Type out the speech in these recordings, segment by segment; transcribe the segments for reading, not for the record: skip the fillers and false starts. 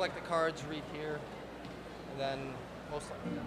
collect the cards, read here, and then most likely.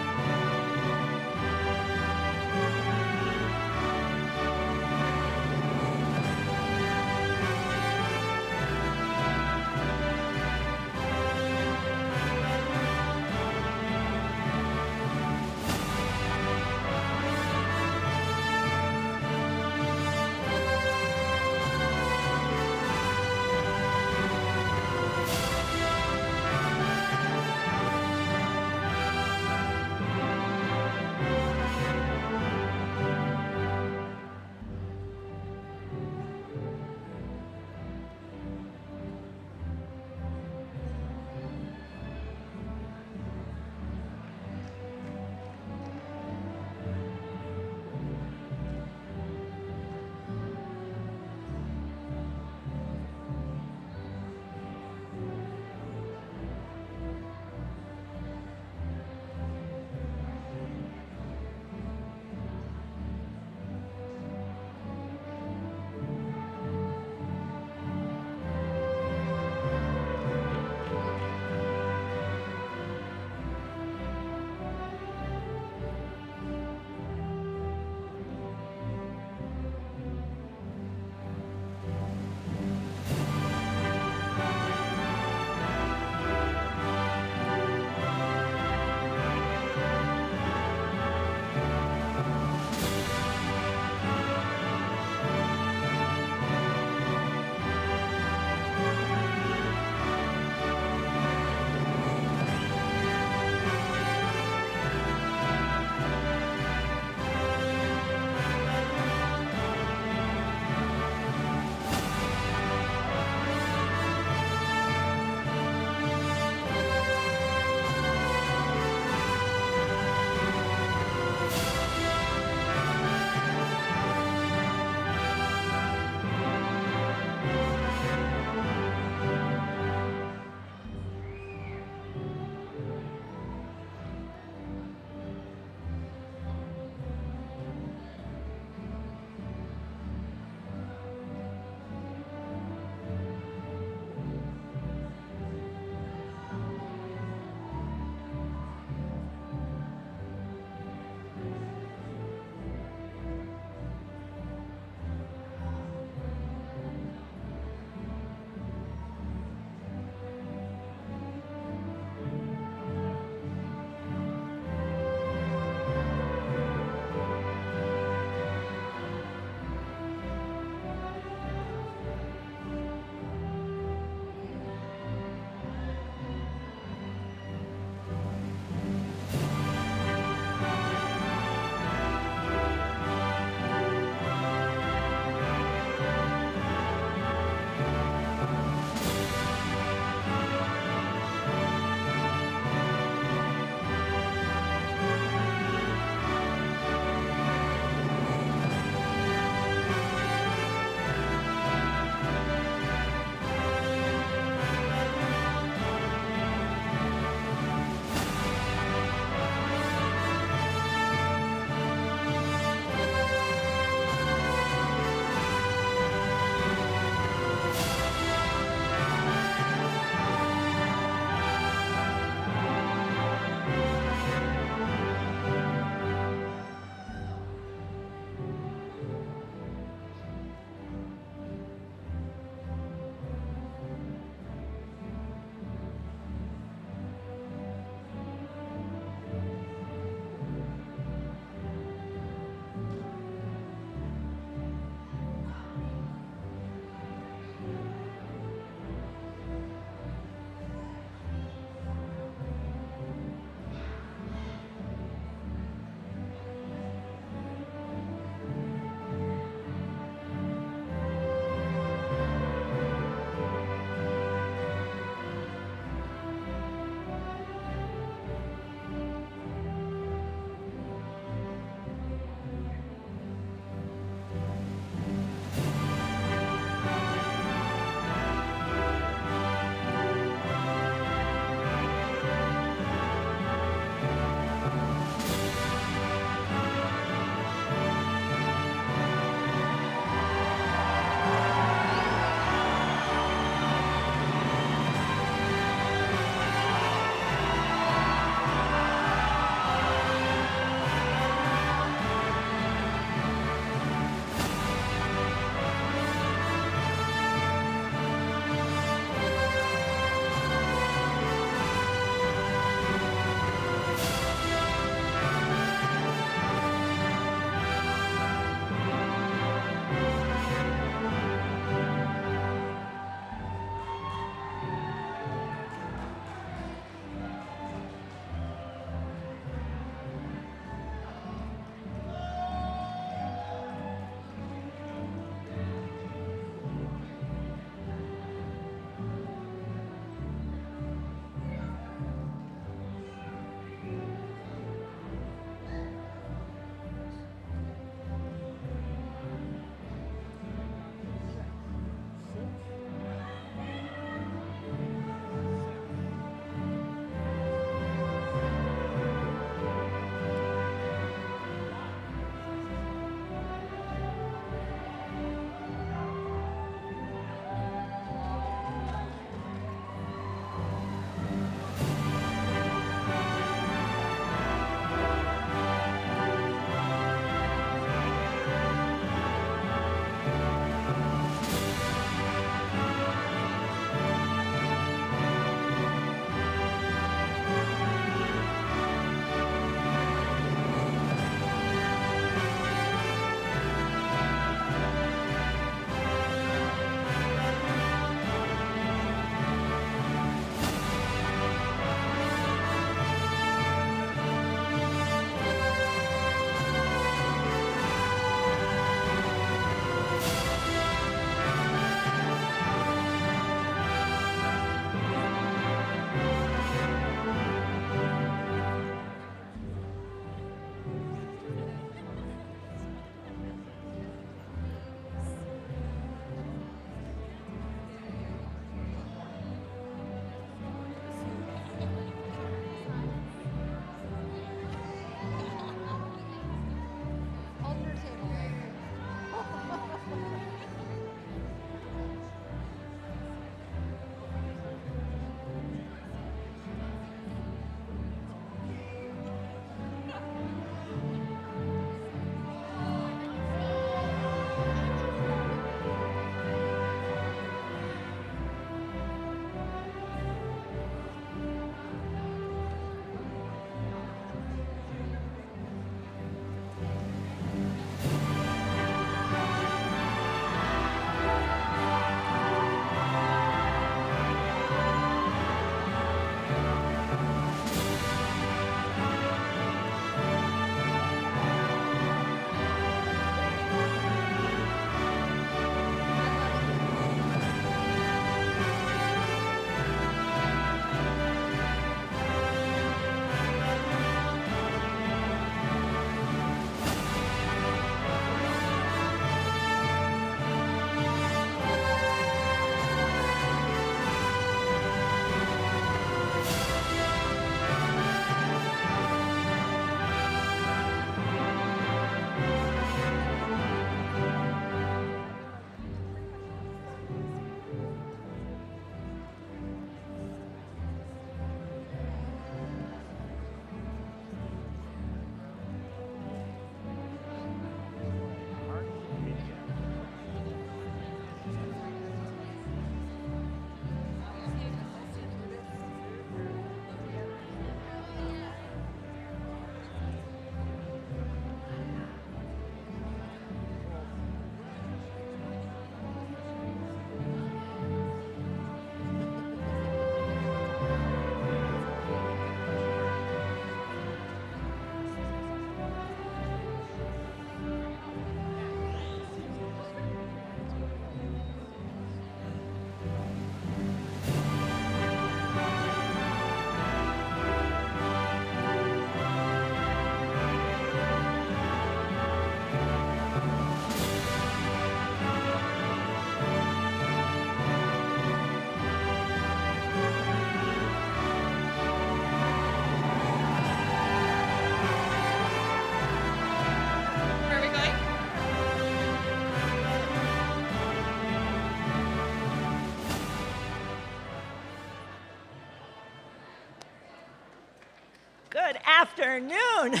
Good afternoon.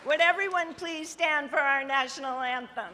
Would everyone please stand for our national anthem?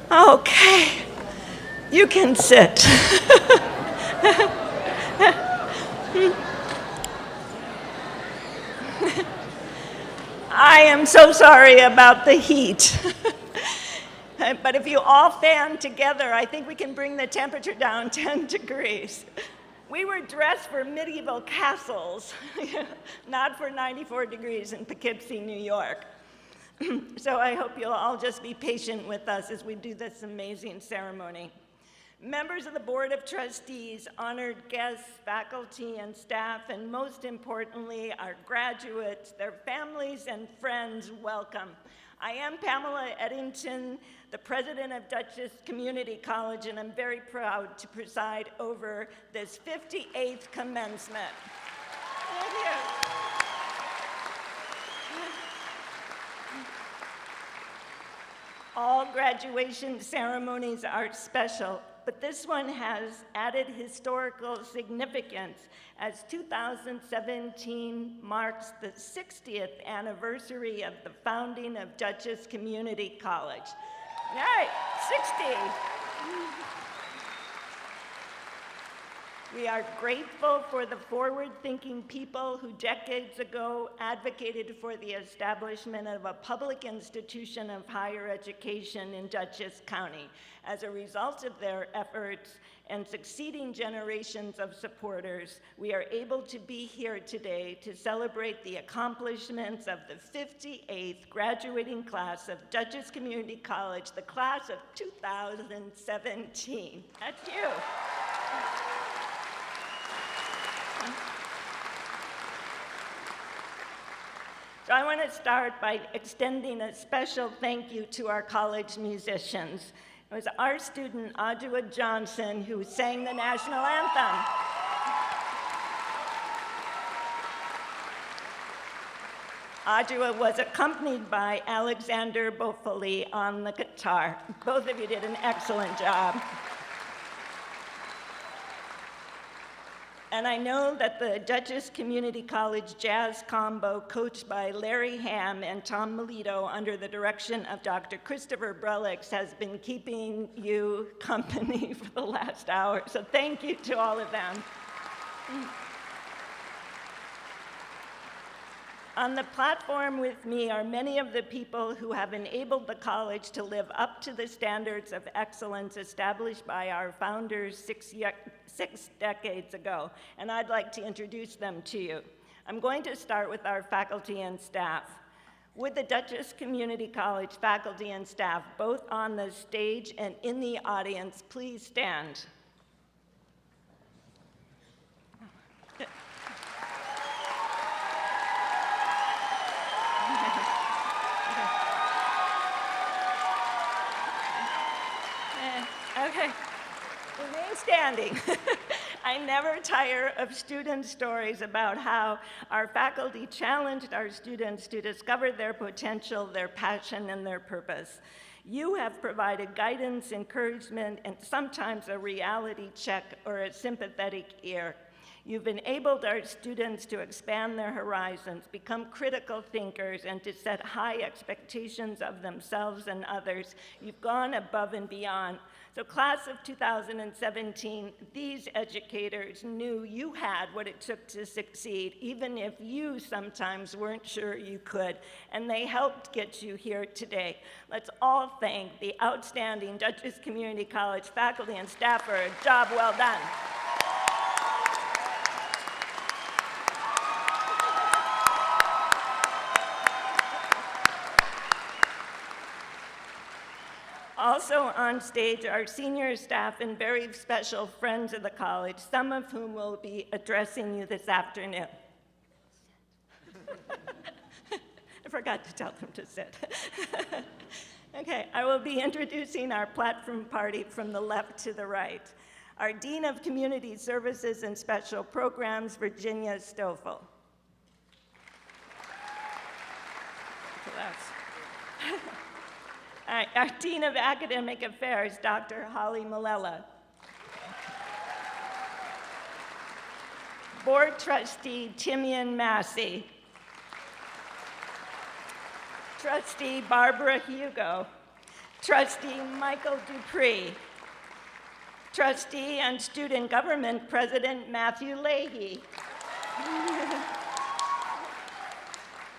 Okay, you can sit. I am so sorry about the heat. But if you all fan together, I think we can bring the temperature down 10 degrees. We were dressed for medieval castles, not for 94 degrees in Poughkeepsie, New York. So I hope you'll all just be patient with us as we do this amazing ceremony. Members of the Board of Trustees, honored guests, faculty and staff, and most importantly, our graduates, their families and friends, welcome. I am Pamela Eddington, the president of Dutchess Community College, and I'm very proud to preside over this 58th commencement. Thank you. All graduation ceremonies are special, but this one has added historical significance as 2017 marks the 60th anniversary of the founding of Dutchess Community College. All right, 60. We are grateful for the forward-thinking people who decades ago advocated for the establishment of a public institution of higher education in Dutchess County. As a result of their efforts and succeeding generations of supporters, we are able to be here today to celebrate the accomplishments of the 58th graduating class of Dutchess Community College, the class of 2017. That's you. So I want to start by extending a special thank you to our college musicians. It was our student, Adjoa Johnson, who sang the national anthem. Adjoa was accompanied by Alexander Bofoli on the guitar. Both of you did an excellent job. And I know that the Dutchess Community College Jazz Combo, coached by Larry Ham and Tom Melito under the direction of Dr. Christopher Brelix, has been keeping you company for the last hour. So thank you to all of them. On the platform with me are many of the people who have enabled the college to live up to the standards of excellence established by our founders six decades ago, and I'd like to introduce them to you. I'm going to start with our faculty and staff. Would the Dutchess Community College faculty and staff, both on the stage and in the audience, please stand? Okay, remain standing. I never tire of student stories about how our faculty challenged our students to discover their potential, their passion, and their purpose. You have provided guidance, encouragement, and sometimes a reality check or a sympathetic ear. You've enabled our students to expand their horizons, become critical thinkers, and to set high expectations of themselves and others. You've gone above and beyond. So class of 2017, these educators knew you had what it took to succeed, even if you sometimes weren't sure you could, and they helped get you here today. Let's all thank the outstanding Dutchess Community College faculty and staff for a job well done. Also on stage are senior staff and very special friends of the college, some of whom will be addressing you this afternoon. I forgot to tell them to sit. Okay, I will be introducing our platform party from the left to the right. Our Dean of Community Services and Special Programs, Virginia Stoffel. Our Dean of Academic Affairs, Dr. Holly Malella. Board Trustee Timian Massey. Trustee Barbara Hugo. Trustee Michael Dupree. Trustee and Student Government President Matthew Leahy.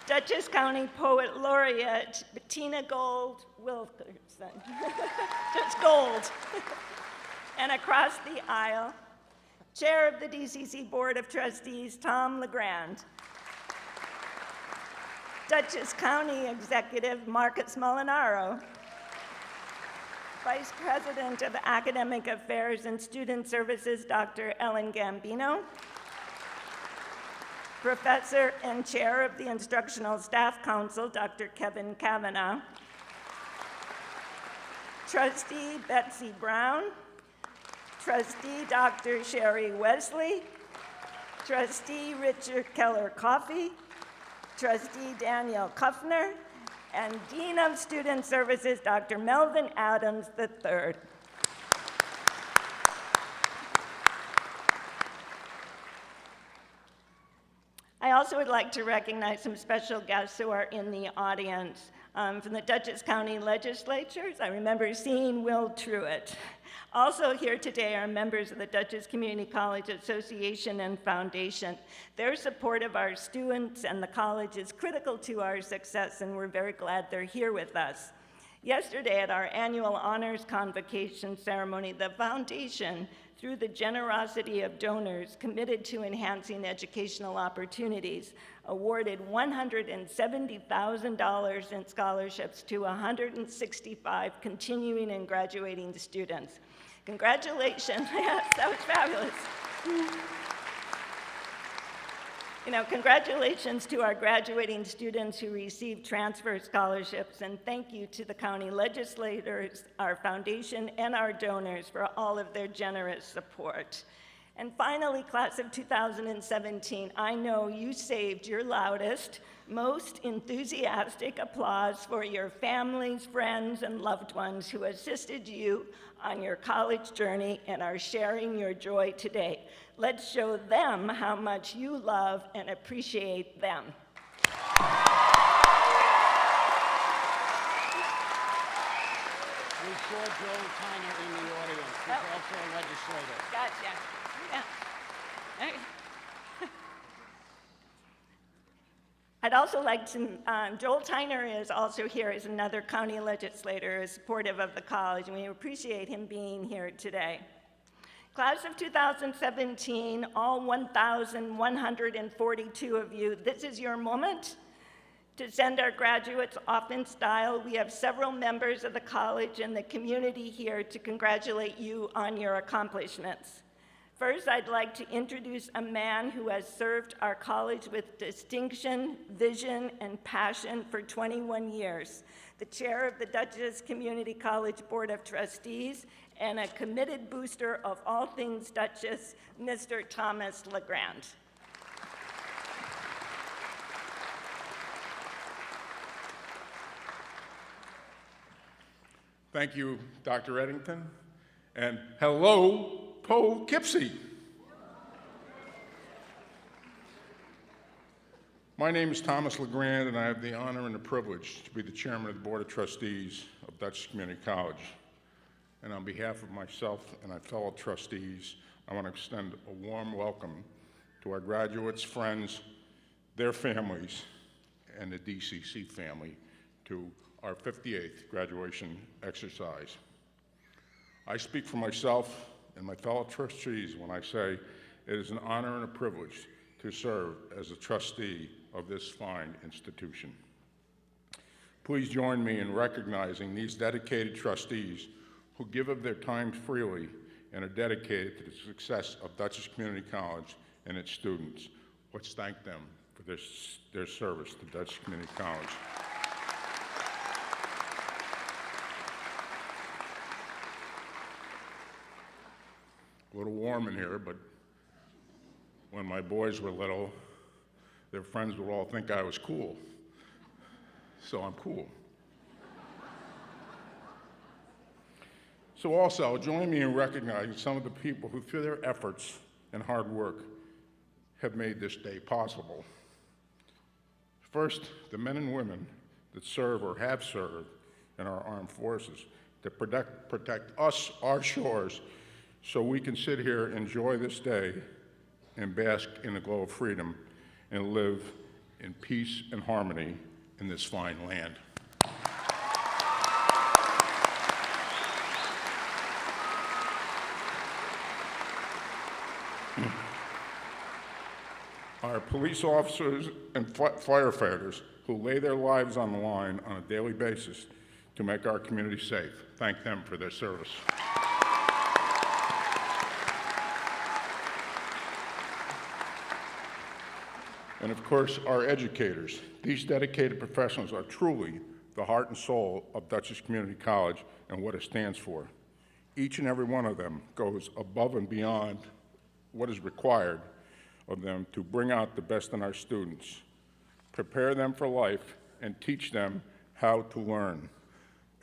Dutchess County Poet Laureate Bettina Gold Wilkerson. Just Gold. And across the aisle, Chair of the DCC Board of Trustees, Tom LeGrand. Dutchess County Executive Marcus Molinaro. Vice President of Academic Affairs and Student Services, Dr. Ellen Gambino. Professor and Chair of the Instructional Staff Council, Dr. Kevin Kavanaugh. Trustee Betsy Brown. Trustee Dr. Sherry Wesley. Trustee Richard Keller Coffey. Trustee Daniel Kuffner. And Dean of Student Services, Dr. Melvin Adams III. I also would like to recognize some special guests who are in the audience. From the Dutchess County legislatures, I remember seeing Will Truitt. Also here today are members of the Dutchess Community College Association and Foundation. Their support of our students and the college is critical to our success, and we're very glad they're here with us. Yesterday at our annual honors convocation ceremony, the foundation, through the generosity of donors committed to enhancing educational opportunities, awarded $170,000 in scholarships to 165 continuing and graduating students. Congratulations. Yes, that was fabulous. Congratulations to our graduating students who received transfer scholarships, and thank you to the county legislators, our foundation, and our donors for all of their generous support. And finally, class of 2017, I know you saved your loudest, most enthusiastic applause for your families, friends, and loved ones who assisted you on your college journey and are sharing your joy today. Let's show them how much you love and appreciate them. We saw Joel Tyner in the audience. He's also a legislator. Gotcha. Yeah. Okay. I'd also like to, Joel Tyner is also here as another county legislator, is supportive of the college, and we appreciate him being here today. Class of 2017, all 1,142 of you, this is your moment to send our graduates off in style. We have several members of the college and the community here to congratulate you on your accomplishments. First, I'd like to introduce a man who has served our college with distinction, vision, and passion for 21 years, the chair of the Dutchess Community College Board of Trustees, and a committed booster of all things Dutchess, Mr. Thomas LeGrand. Thank you, Dr. Eddington, and hello, Poughkeepsie. My name is Thomas LeGrand, and I have the honor and the privilege to be the chairman of the Board of Trustees of Dutchess Community College. And on behalf of myself and my fellow trustees, I want to extend a warm welcome to our graduates, friends, their families, and the DCC family to our 58th graduation exercise. I speak for myself and my fellow trustees when I say it is an honor and a privilege to serve as a trustee of this fine institution. Please join me in recognizing these dedicated trustees who give of their time freely and are dedicated to the success of Dutchess Community College and its students. Let's thank them for their service to Dutchess Community College. A little warm in here, but when my boys were little, their friends would all think I was cool. So I'm cool. So also, join me in recognizing some of the people who, through their efforts and hard work, have made this day possible. First, the men and women that serve or have served in our armed forces to protect us, our shores, so we can sit here, enjoy this day, and bask in the glow of freedom and live in peace and harmony in this fine land. Our police officers and firefighters who lay their lives on the line on a daily basis to make our community safe. Thank them for their service. And of course, our educators. These dedicated professionals are truly the heart and soul of Dutchess Community College and what it stands for. Each and every one of them goes above and beyond what is required of them to bring out the best in our students, prepare them for life, and teach them how to learn.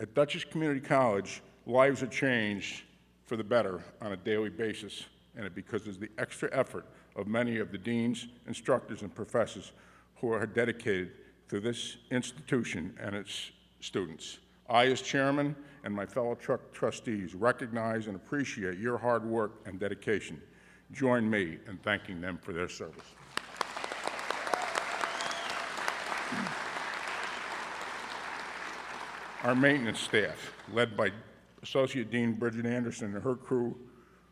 At Dutchess Community College, lives are changed for the better on a daily basis, and it's because of the extra effort of many of the deans, instructors, and professors who are dedicated to this institution and its students. I, as chairman, and my fellow trustees recognize and appreciate your hard work and dedication. Join me in thanking them for their service. Our maintenance staff, led by Associate Dean Bridget Anderson and her crew,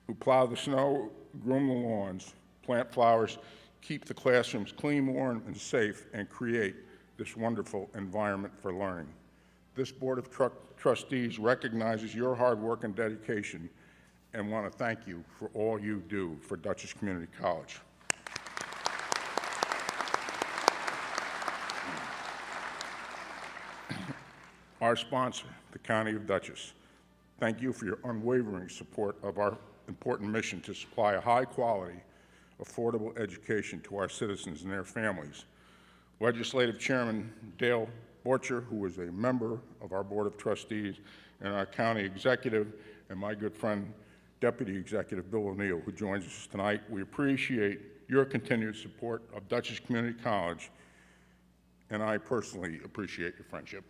who plow the snow, groom the lawns, plant flowers, keep the classrooms clean, warm, and safe, and create this wonderful environment for learning. This Board of Trustees recognizes your hard work and dedication and want to thank you for all you do for Dutchess Community College. Our sponsor, the County of Dutchess, thank you for your unwavering support of our important mission to supply a high-quality, affordable education to our citizens and their families. Legislative Chairman Dale Borcher, who is a member of our Board of Trustees, and our County Executive, and my good friend Deputy Executive Bill O'Neill, who joins us tonight. We appreciate your continued support of Dutchess Community College, and I personally appreciate your friendship.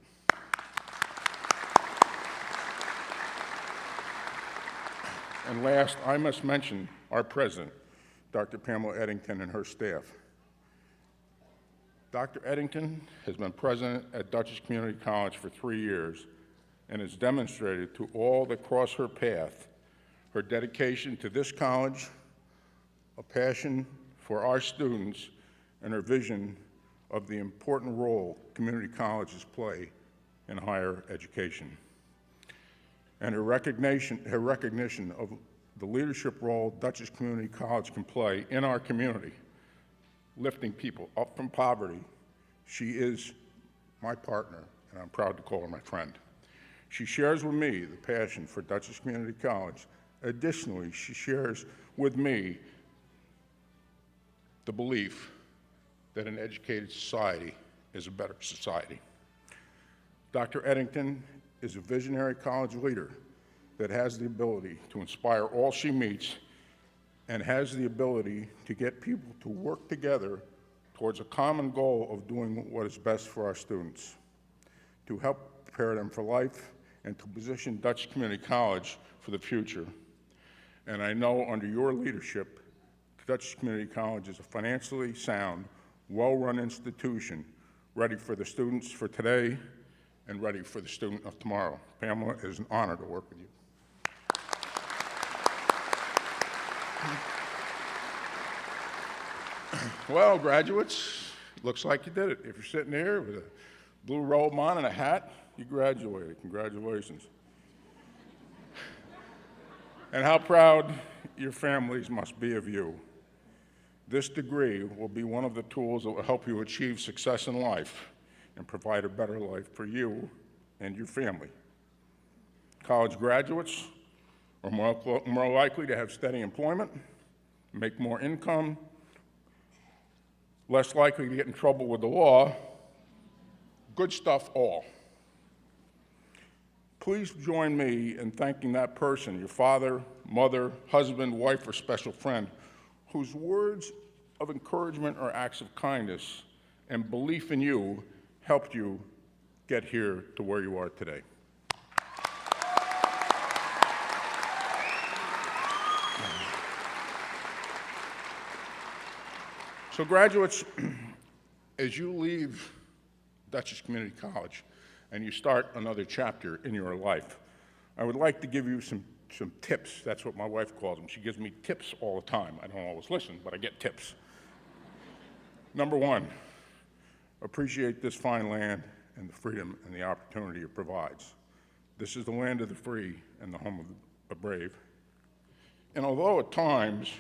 And last, I must mention our president, Dr. Pamela Eddington, and her staff. Dr. Eddington has been president at Dutchess Community College for 3 years and has demonstrated to all that cross her path her dedication to this college, a passion for our students, and her vision of the important role community colleges play in higher education. And her recognition of the leadership role Dutchess Community College can play in our community, lifting people up from poverty. She is my partner, and I'm proud to call her my friend. She shares with me the passion for Dutchess Community College. Additionally, she shares with me the belief that an educated society is a better society. Dr. Eddington is a visionary college leader that has the ability to inspire all she meets and has the ability to get people to work together towards a common goal of doing what is best for our students, to help prepare them for life and to position Dutchess Community College for the future. And I know under your leadership, Dutchess Community College is a financially sound, well-run institution ready for the students for today and ready for the student of tomorrow. Pamela, it is an honor to work with you. Well, graduates, looks like you did it. If you're sitting here with a blue robe on and a hat, you graduated. Congratulations. And how proud your families must be of you. This degree will be one of the tools that will help you achieve success in life and provide a better life for you and your family. College graduates are more likely to have steady employment, make more income, less likely to get in trouble with the law. Good stuff all. Please join me in thanking that person, your father, mother, husband, wife, or special friend, whose words of encouragement or acts of kindness and belief in you helped you get here to where you are today. So graduates, as you leave Dutchess Community College and you start another chapter in your life, I would like to give you some tips. That's what my wife calls them. She gives me tips all the time. I don't always listen, but I get tips. Number one, appreciate this fine land and the freedom and the opportunity it provides. This is the land of the free and the home of the brave. And although at times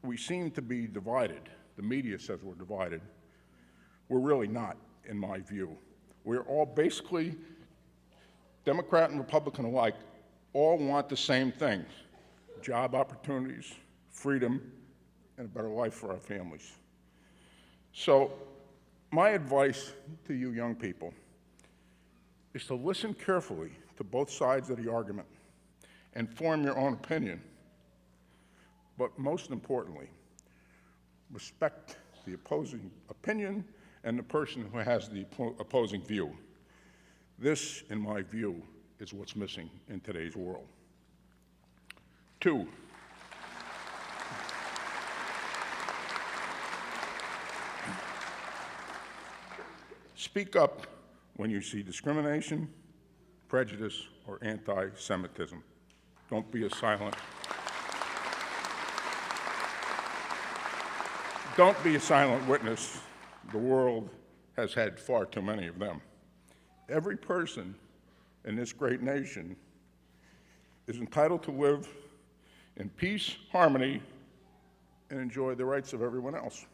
we seem to be divided, the media says we're divided, we're really not, in my view. We're all basically, Democrat and Republican alike, all want the same things: job opportunities, freedom, and a better life for our families. So my advice to you young people is to listen carefully to both sides of the argument and form your own opinion. But most importantly, respect the opposing opinion and the person who has the opposing view. This, in my view, is what's missing in today's world. 2, speak up when you see discrimination, prejudice, or anti-Semitism. Don't be a silent. Don't be a silent witness. The world has had far too many of them. Every person in this great nation is entitled to live in peace, harmony, and enjoy the rights of everyone else.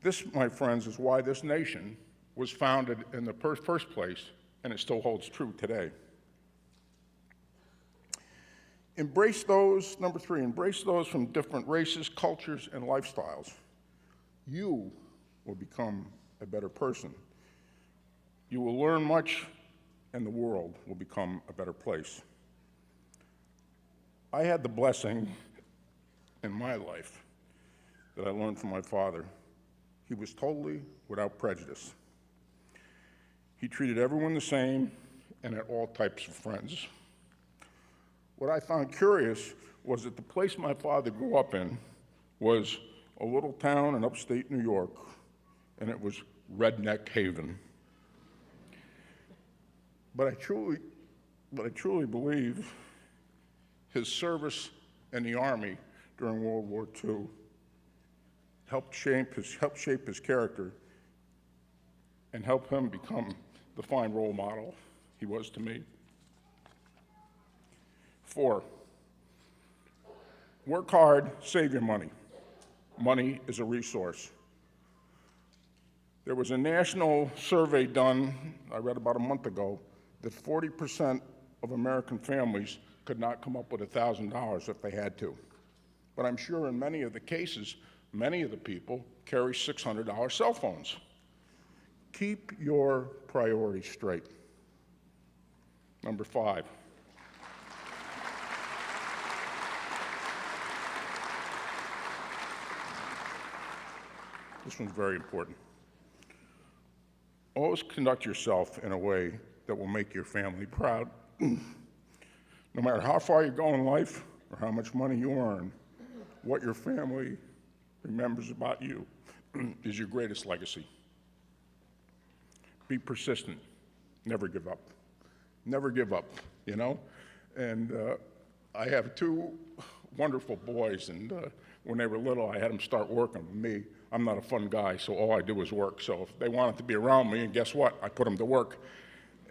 This, my friends, is why this nation was founded in the first place, and it still holds true today. Embrace those, number 3, embrace those from different races, cultures, and lifestyles. You will become a better person. You will learn much, and the world will become a better place. I had the blessing in my life that I learned from my father. He was totally without prejudice. He treated everyone the same and had all types of friends. What I found curious was that the place my father grew up in was a little town in upstate New York, and it was Redneck Haven. But I truly believe his service in the Army during World War II helped shape his character and help him become the fine role model he was to me. 4, work hard, save your money. Money is a resource. There was a national survey done, I read about a month ago, that 40% of American families could not come up with $1,000 if they had to. But I'm sure in many of the cases, many of the people carry $600 cell phones. Keep your priorities straight. Number 5. This one's very important. Always conduct yourself in a way that will make your family proud. No matter how far you go in life or how much money you earn, what your family remembers about you is your greatest legacy. Be persistent. Never give up. Never give up, you know? And I have 2 wonderful boys, and when they were little, I had them start working with me. I'm not a fun guy, so all I do is work. So if they wanted to be around me, and guess what? I put them to work.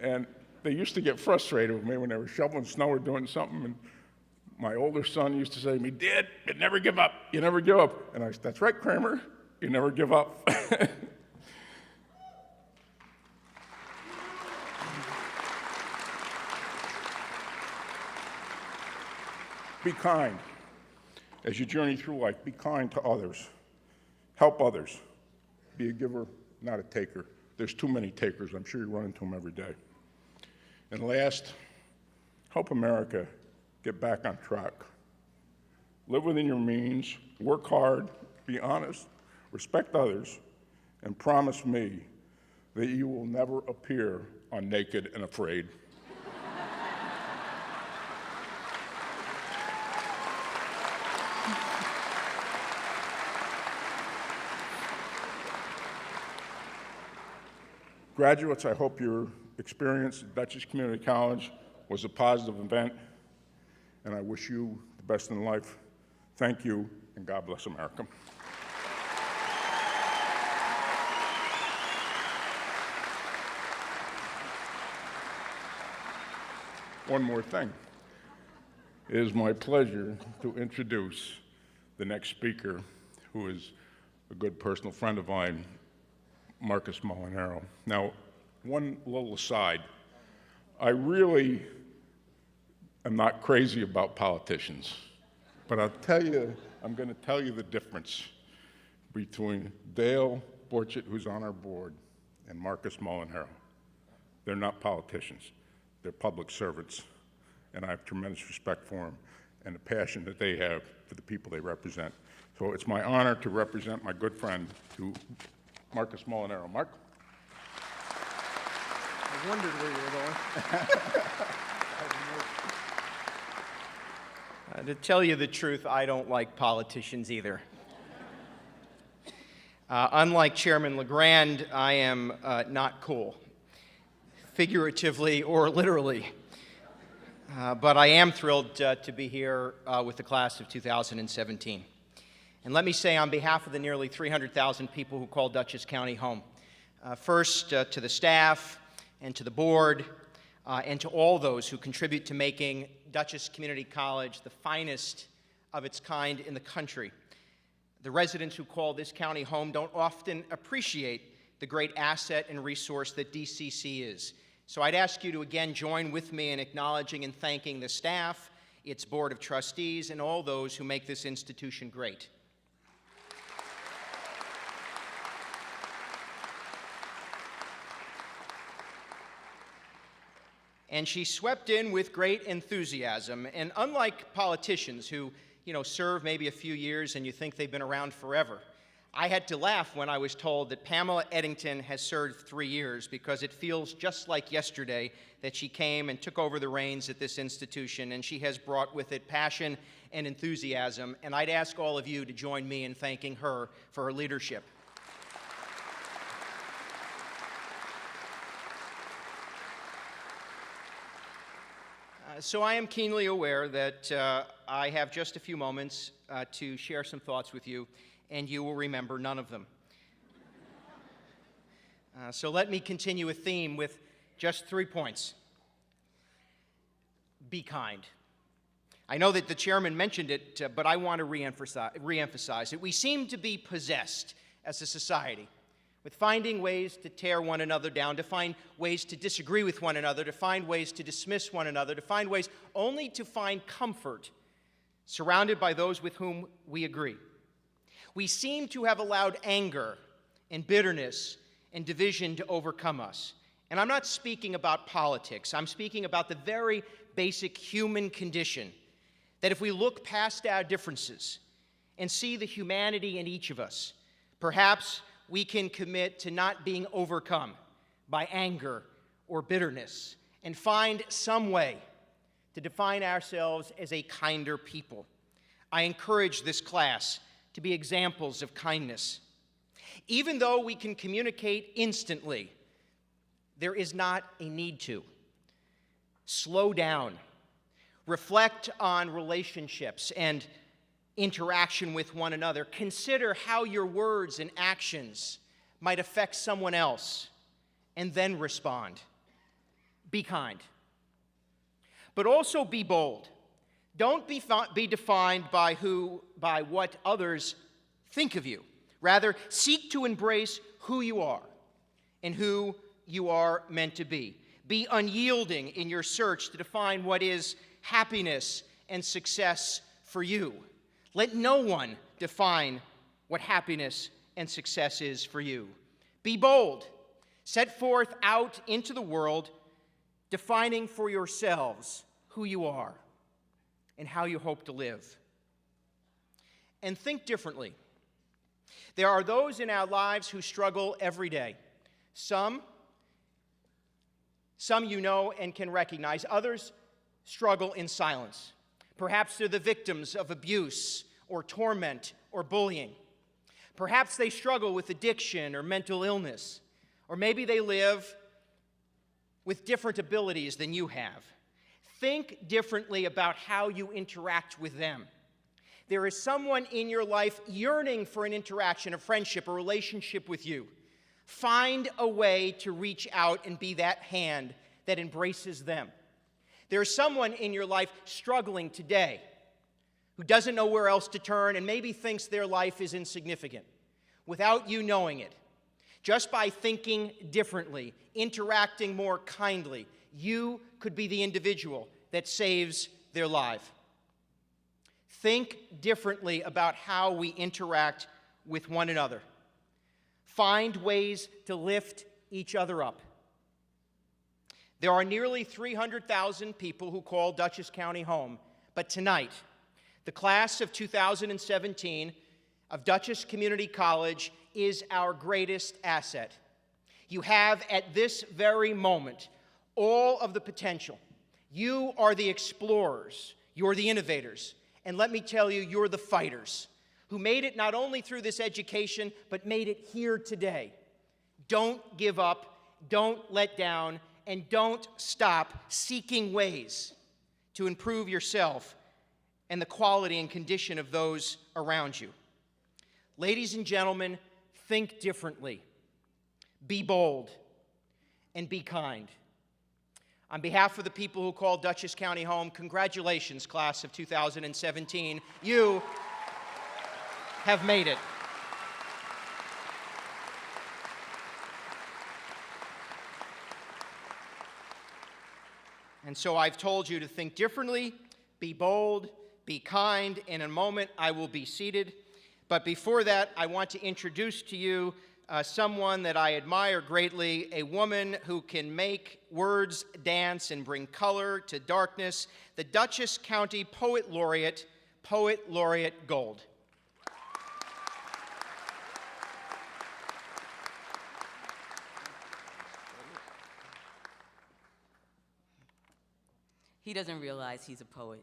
And they used to get frustrated with me when they were shoveling snow or doing something, and my older son used to say to me, "Dad, you never give up. You never give up." And I said, "That's right, Kramer. You never give up." Be kind. As you journey through life, be kind to others. Help others. Be a giver, not a taker. There's too many takers. I'm sure you run into them every day. And last, help America get back on track. Live within your means, work hard, be honest, respect others, and promise me that you will never appear on Naked and Afraid. Graduates, I hope your experience at Dutchess Community College was a positive event, and I wish you the best in life. Thank you, and God bless America. One more thing. It is my pleasure to introduce the next speaker, who is a good personal friend of mine, Marcus Molinaro. Now, one little aside, I really am not crazy about politicians, but I'm going to tell you the difference between Dale Borchett, who's on our board, and Marcus Molinaro. They're not politicians, they're public servants, and I have tremendous respect for them and the passion that they have for the people they represent. So it's my honor to represent my good friend, to Marcus Molinaro. Mark? I wondered where you were going. To tell you the truth, I don't like politicians either. Unlike Chairman LeGrand, I am not cool, figuratively or literally. But I am thrilled to be here with the class of 2017. And let me say on behalf of the nearly 300,000 people who call Dutchess County home, first to the staff and to the board and to all those who contribute to making Dutchess Community College the finest of its kind in the country. The residents who call this county home don't often appreciate the great asset and resource that DCC is. So I'd ask you to again join with me in acknowledging and thanking the staff, its board of trustees, and all those who make this institution great. and she swept in with great enthusiasm. And unlike politicians who, serve maybe a few years and you think they've been around forever, I had to laugh when I was told that Pamela Eddington has served 3 years, because it feels just like yesterday that she came and took over the reins at this institution, and she has brought with it passion and enthusiasm. And I'd ask all of you to join me in thanking her for her leadership. So I am keenly aware that I have just a few moments to share some thoughts with you, and you will remember none of them. So let me continue a theme with just 3 points. Be kind. I know that the chairman mentioned it, but I want to reemphasize it. We seem to be possessed as a society with finding ways to tear one another down, to find ways to disagree with one another, to find ways to dismiss one another, to find ways only to find comfort surrounded by those with whom we agree. We seem to have allowed anger and bitterness and division to overcome us. And I'm not speaking about politics. I'm speaking about the very basic human condition, that if we look past our differences and see the humanity in each of us, perhaps we can commit to not being overcome by anger or bitterness and find some way to define ourselves as a kinder people. I encourage this class to be examples of kindness. Even though we can communicate instantly, there is not a need to. Slow down. Reflect on relationships and interaction with one another. Consider how your words and actions might affect someone else, and then respond. Be kind. But also be bold. Don't be defined by what others think of you. Rather, seek to embrace who you are and who you are meant to be. Be unyielding in your search to define what is happiness and success for you. Let no one define what happiness and success is for you. Be bold. Set forth out into the world, defining for yourselves who you are and how you hope to live. And think differently. There are those in our lives who struggle every day. Some you know and can recognize. Others struggle in silence. Perhaps they're the victims of abuse or torment or bullying. Perhaps they struggle with addiction or mental illness. Or maybe they live with different abilities than you have. Think differently about how you interact with them. There is someone in your life yearning for an interaction, a friendship, a relationship with you. Find a way to reach out and be that hand that embraces them. There is someone in your life struggling today who doesn't know where else to turn and maybe thinks their life is insignificant without you knowing it. Just by thinking differently, interacting more kindly, you could be the individual that saves their life. Think differently about how we interact with one another. Find ways to lift each other up. There are nearly 300,000 people who call Dutchess County home, but tonight, the class of 2017 of Dutchess Community College is our greatest asset. You have, at this very moment, all of the potential. You are the explorers, you're the innovators, and let me tell you, you're the fighters who made it not only through this education, but made it here today. Don't give up, don't let down, and don't stop seeking ways to improve yourself and the quality and condition of those around you. Ladies and gentlemen, think differently, be bold, and be kind. On behalf of the people who call Dutchess County home, congratulations, class of 2017. You have made it. And so I've told you to think differently, be bold, be kind. In a moment, I will be seated. But before that, I want to introduce to you someone that I admire greatly, a woman who can make words dance and bring color to darkness, the Dutchess County Poet Laureate Gold. He doesn't realize he's a poet.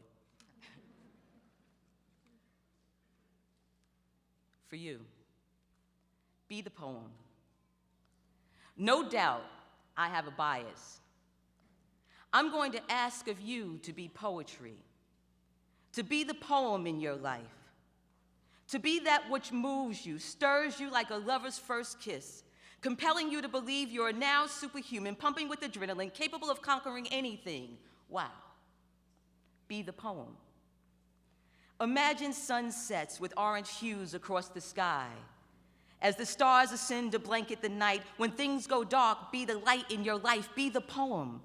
For you, be the poem. No doubt I have a bias. I'm going to ask of you to be poetry, to be the poem in your life, to be that which moves you, stirs you like a lover's first kiss, compelling you to believe you are now superhuman, pumping with adrenaline, capable of conquering anything. Wow. Be the poem. Imagine sunsets with orange hues across the sky. As the stars ascend to blanket the night, when things go dark, be the light in your life. Be the poem.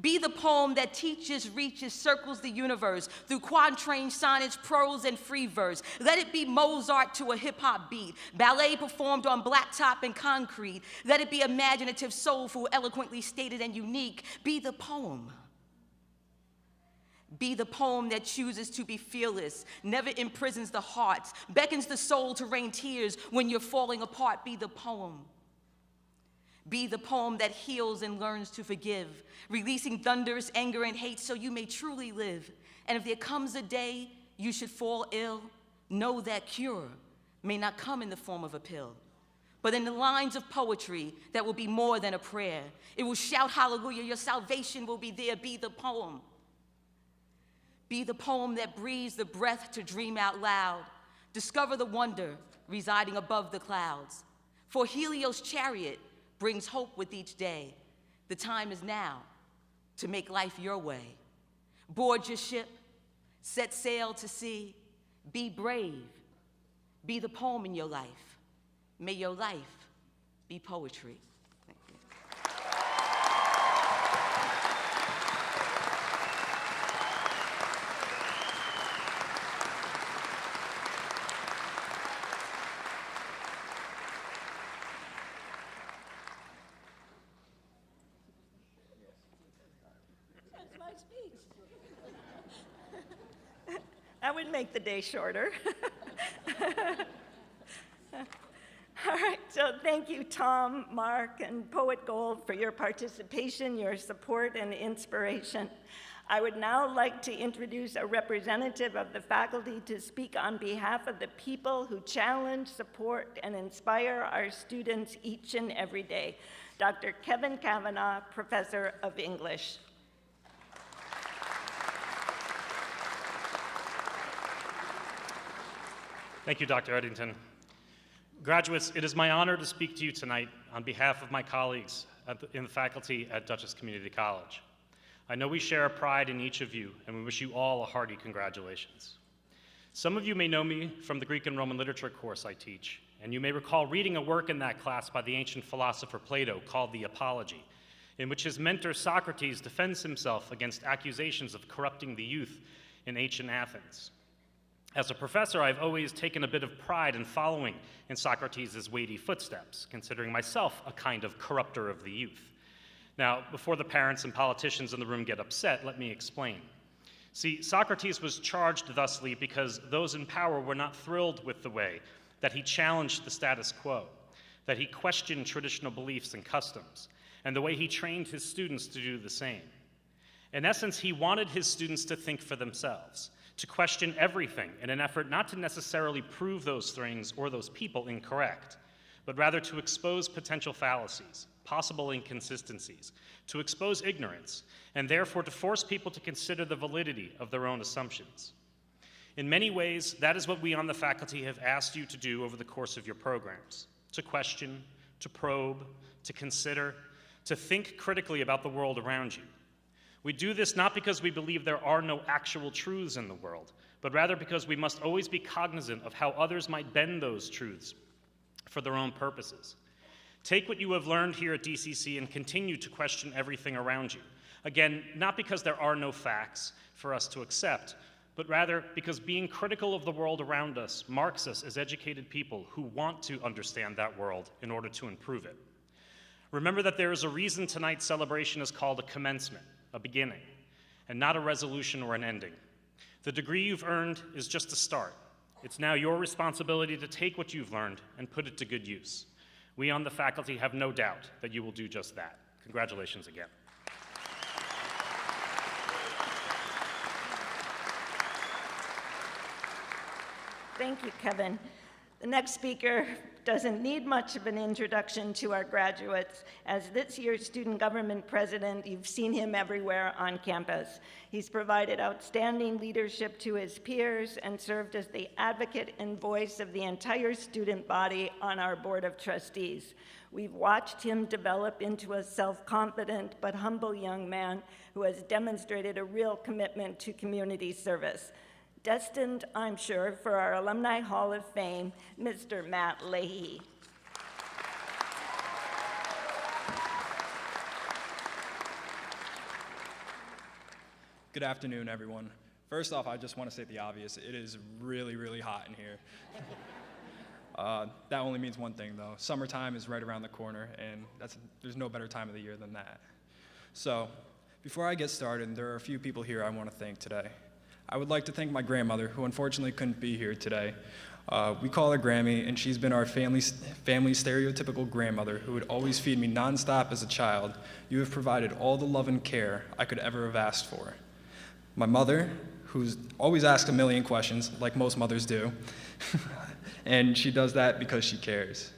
Be the poem that teaches, reaches, circles the universe through quatrain, sonnets, prose, and free verse. Let it be Mozart to a hip-hop beat, ballet performed on blacktop and concrete. Let it be imaginative, soulful, eloquently stated, and unique. Be the poem. Be the poem that chooses to be fearless, never imprisons the heart, beckons the soul to rain tears when you're falling apart. Be the poem. Be the poem that heals and learns to forgive, releasing thunderous anger and hate so you may truly live. And if there comes a day you should fall ill, know that cure may not come in the form of a pill, but in the lines of poetry that will be more than a prayer. It will shout hallelujah, your salvation will be there. Be the poem. Be the poem that breathes the breath to dream out loud. Discover the wonder residing above the clouds. For Helios' chariot brings hope with each day. The time is now to make life your way. Board your ship, set sail to sea. Be brave. Be the poem in your life. May your life be poetry. Thank you. That's my speech. That would make the day shorter. All right, so thank you, Tom, Mark, and Poet Gold for your participation, your support, and inspiration. I would now like to introduce a representative of the faculty to speak on behalf of the people who challenge, support, and inspire our students each and every day. Dr. Kevin Kavanaugh, Professor of English. Thank you, Dr. Eddington. Graduates, it is my honor to speak to you tonight on behalf of my colleagues in the faculty at Dutchess Community College. I know we share a pride in each of you, and we wish you all a hearty congratulations. Some of you may know me from the Greek and Roman literature course I teach, and you may recall reading a work in that class by the ancient philosopher Plato called The Apology, in which his mentor Socrates defends himself against accusations of corrupting the youth in ancient Athens. As a professor, I've always taken a bit of pride in following in Socrates' weighty footsteps, considering myself a kind of corrupter of the youth. Now, before the parents and politicians in the room get upset, let me explain. See, Socrates was charged thusly because those in power were not thrilled with the way that he challenged the status quo, that he questioned traditional beliefs and customs, and the way he trained his students to do the same. In essence, he wanted his students to think for themselves, to question everything in an effort not to necessarily prove those things or those people incorrect, but rather to expose potential fallacies, possible inconsistencies, to expose ignorance, and therefore to force people to consider the validity of their own assumptions. In many ways, that is what we on the faculty have asked you to do over the course of your programs: to question, to probe, to consider, to think critically about the world around you. We do this not because we believe there are no actual truths in the world, but rather because we must always be cognizant of how others might bend those truths for their own purposes. Take what you have learned here at DCC and continue to question everything around you. Again, not because there are no facts for us to accept, but rather because being critical of the world around us marks us as educated people who want to understand that world in order to improve it. Remember that there is a reason tonight's celebration is called a commencement, a beginning, and not a resolution or an ending. The degree you've earned is just a start. It's now your responsibility to take what you've learned and put it to good use. We on the faculty have no doubt that you will do just that. Congratulations again. Thank you, Kevin. The next speaker doesn't need much of an introduction to our graduates. As this year's student government president, you've seen him everywhere on campus. He's provided outstanding leadership to his peers and served as the advocate and voice of the entire student body on our board of trustees. We've watched him develop into a self-confident but humble young man who has demonstrated a real commitment to community service. Destined, I'm sure, for our Alumni Hall of Fame, Mr. Matt Leahy. Good afternoon, everyone. First off, I just want to say the obvious. It is really, really hot in here. That only means one thing, though. Summertime is right around the corner, and there's no better time of the year than that. So, before I get started, there are a few people here I want to thank today. I would like to thank my grandmother, who unfortunately couldn't be here today. We call her Grammy, and she's been our family's stereotypical grandmother who would always feed me nonstop as a child. You have provided all the love and care I could ever have asked for. My mother, who's always asked a million questions, like most mothers do, and she does that because she cares.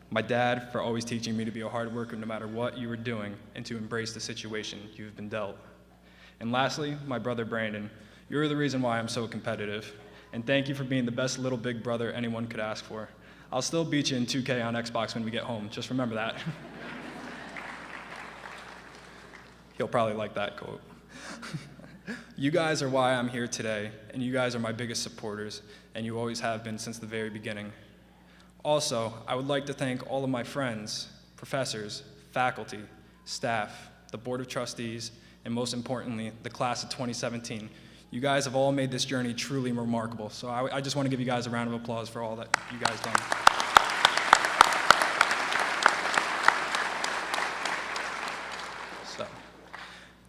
My dad, for always teaching me to be a hard worker no matter what you were doing and to embrace the situation you've been dealt. And lastly, my brother Brandon. You're the reason why I'm so competitive, and thank you for being the best little big brother anyone could ask for. I'll still beat you in 2K on Xbox when we get home, just remember that. He'll probably like that quote. You guys are why I'm here today, and you guys are my biggest supporters, and you always have been since the very beginning. Also, I would like to thank all of my friends, professors, faculty, staff, the Board of Trustees, and most importantly, the class of 2017. You guys have all made this journey truly remarkable, so I just want to give you guys a round of applause for all that you guys done. So,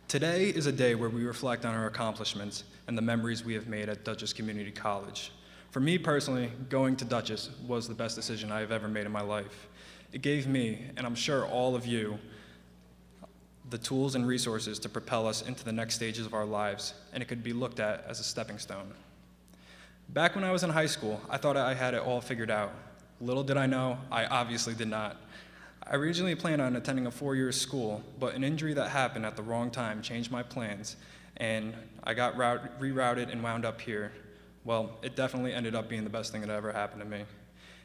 today is a day where we reflect on our accomplishments and the memories we have made at Dutchess Community College. For me personally, going to Dutchess was the best decision I have ever made in my life. It gave me, and I'm sure all of you, the tools and resources to propel us into the next stages of our lives, and it could be looked at as a stepping stone. Back when I was in high school, I thought I had it all figured out. Little did I know, I obviously did not. I originally planned on attending a 4-year school, but an injury that happened at the wrong time changed my plans, and I got rerouted and wound up here. Well, it definitely ended up being the best thing that ever happened to me.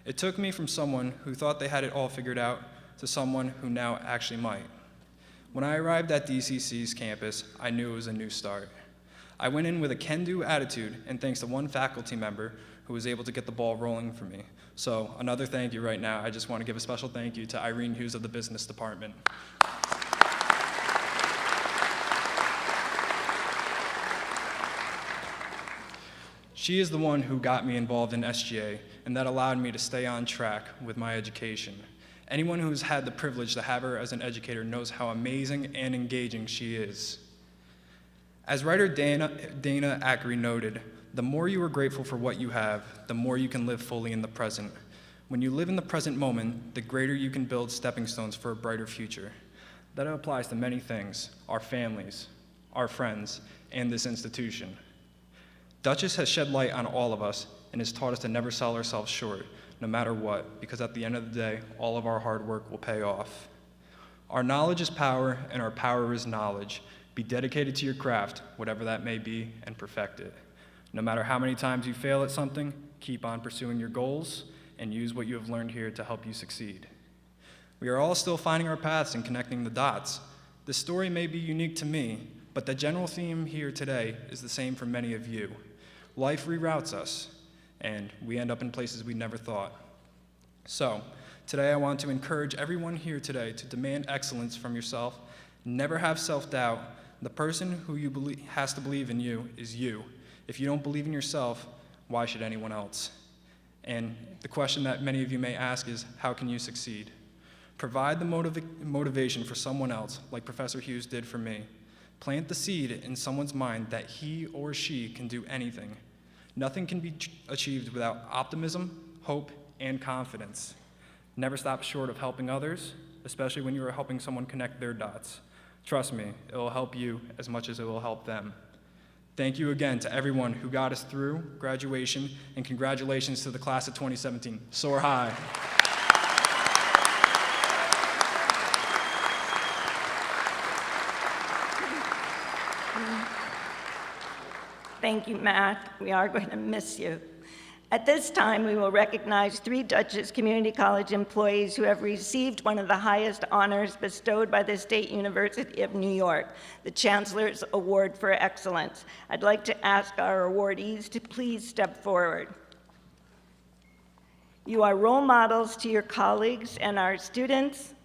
It took me from someone who thought they had it all figured out to someone who now actually might. When I arrived at DCC's campus, I knew it was a new start. I went in with a can-do attitude, and thanks to one faculty member who was able to get the ball rolling for me. So another thank you right now. I just want to give a special thank you to Irene Hughes of the business department. She is the one who got me involved in SGA, and that allowed me to stay on track with my education. Anyone who's had the privilege to have her as an educator knows how amazing and engaging she is. As writer Dana Ackery noted, the more you are grateful for what you have, the more you can live fully in the present. When you live in the present moment, the greater you can build stepping stones for a brighter future. That applies to many things: our families, our friends, and this institution. Dutchess has shed light on all of us and has taught us to never sell ourselves short, no matter what, because at the end of the day, all of our hard work will pay off. Our knowledge is power, and our power is knowledge. Be dedicated to your craft, whatever that may be, and perfect it. No matter how many times you fail at something, keep on pursuing your goals, and use what you have learned here to help you succeed. We are all still finding our paths and connecting the dots. This story may be unique to me, but the general theme here today is the same for many of you. Life reroutes us, and we end up in places we never thought. So, today I want to encourage everyone here today to demand excellence from yourself. Never have self-doubt. The person who has to believe in you is you. If you don't believe in yourself, why should anyone else? And the question that many of you may ask is, how can you succeed? Provide the motivation for someone else, like Professor Hughes did for me. Plant the seed in someone's mind that he or she can do anything. Nothing can be achieved without optimism, hope, and confidence. Never stop short of helping others, especially when you are helping someone connect their dots. Trust me, it will help you as much as it will help them. Thank you again to everyone who got us through graduation, and congratulations to the class of 2017. Soar high. Thank you, Matt. We are going to miss you. At this time, we will recognize 3 Dutchess Community College employees who have received one of the highest honors bestowed by the State University of New York, the Chancellor's Award for Excellence. I'd like to ask our awardees to please step forward. You are role models to your colleagues and our students,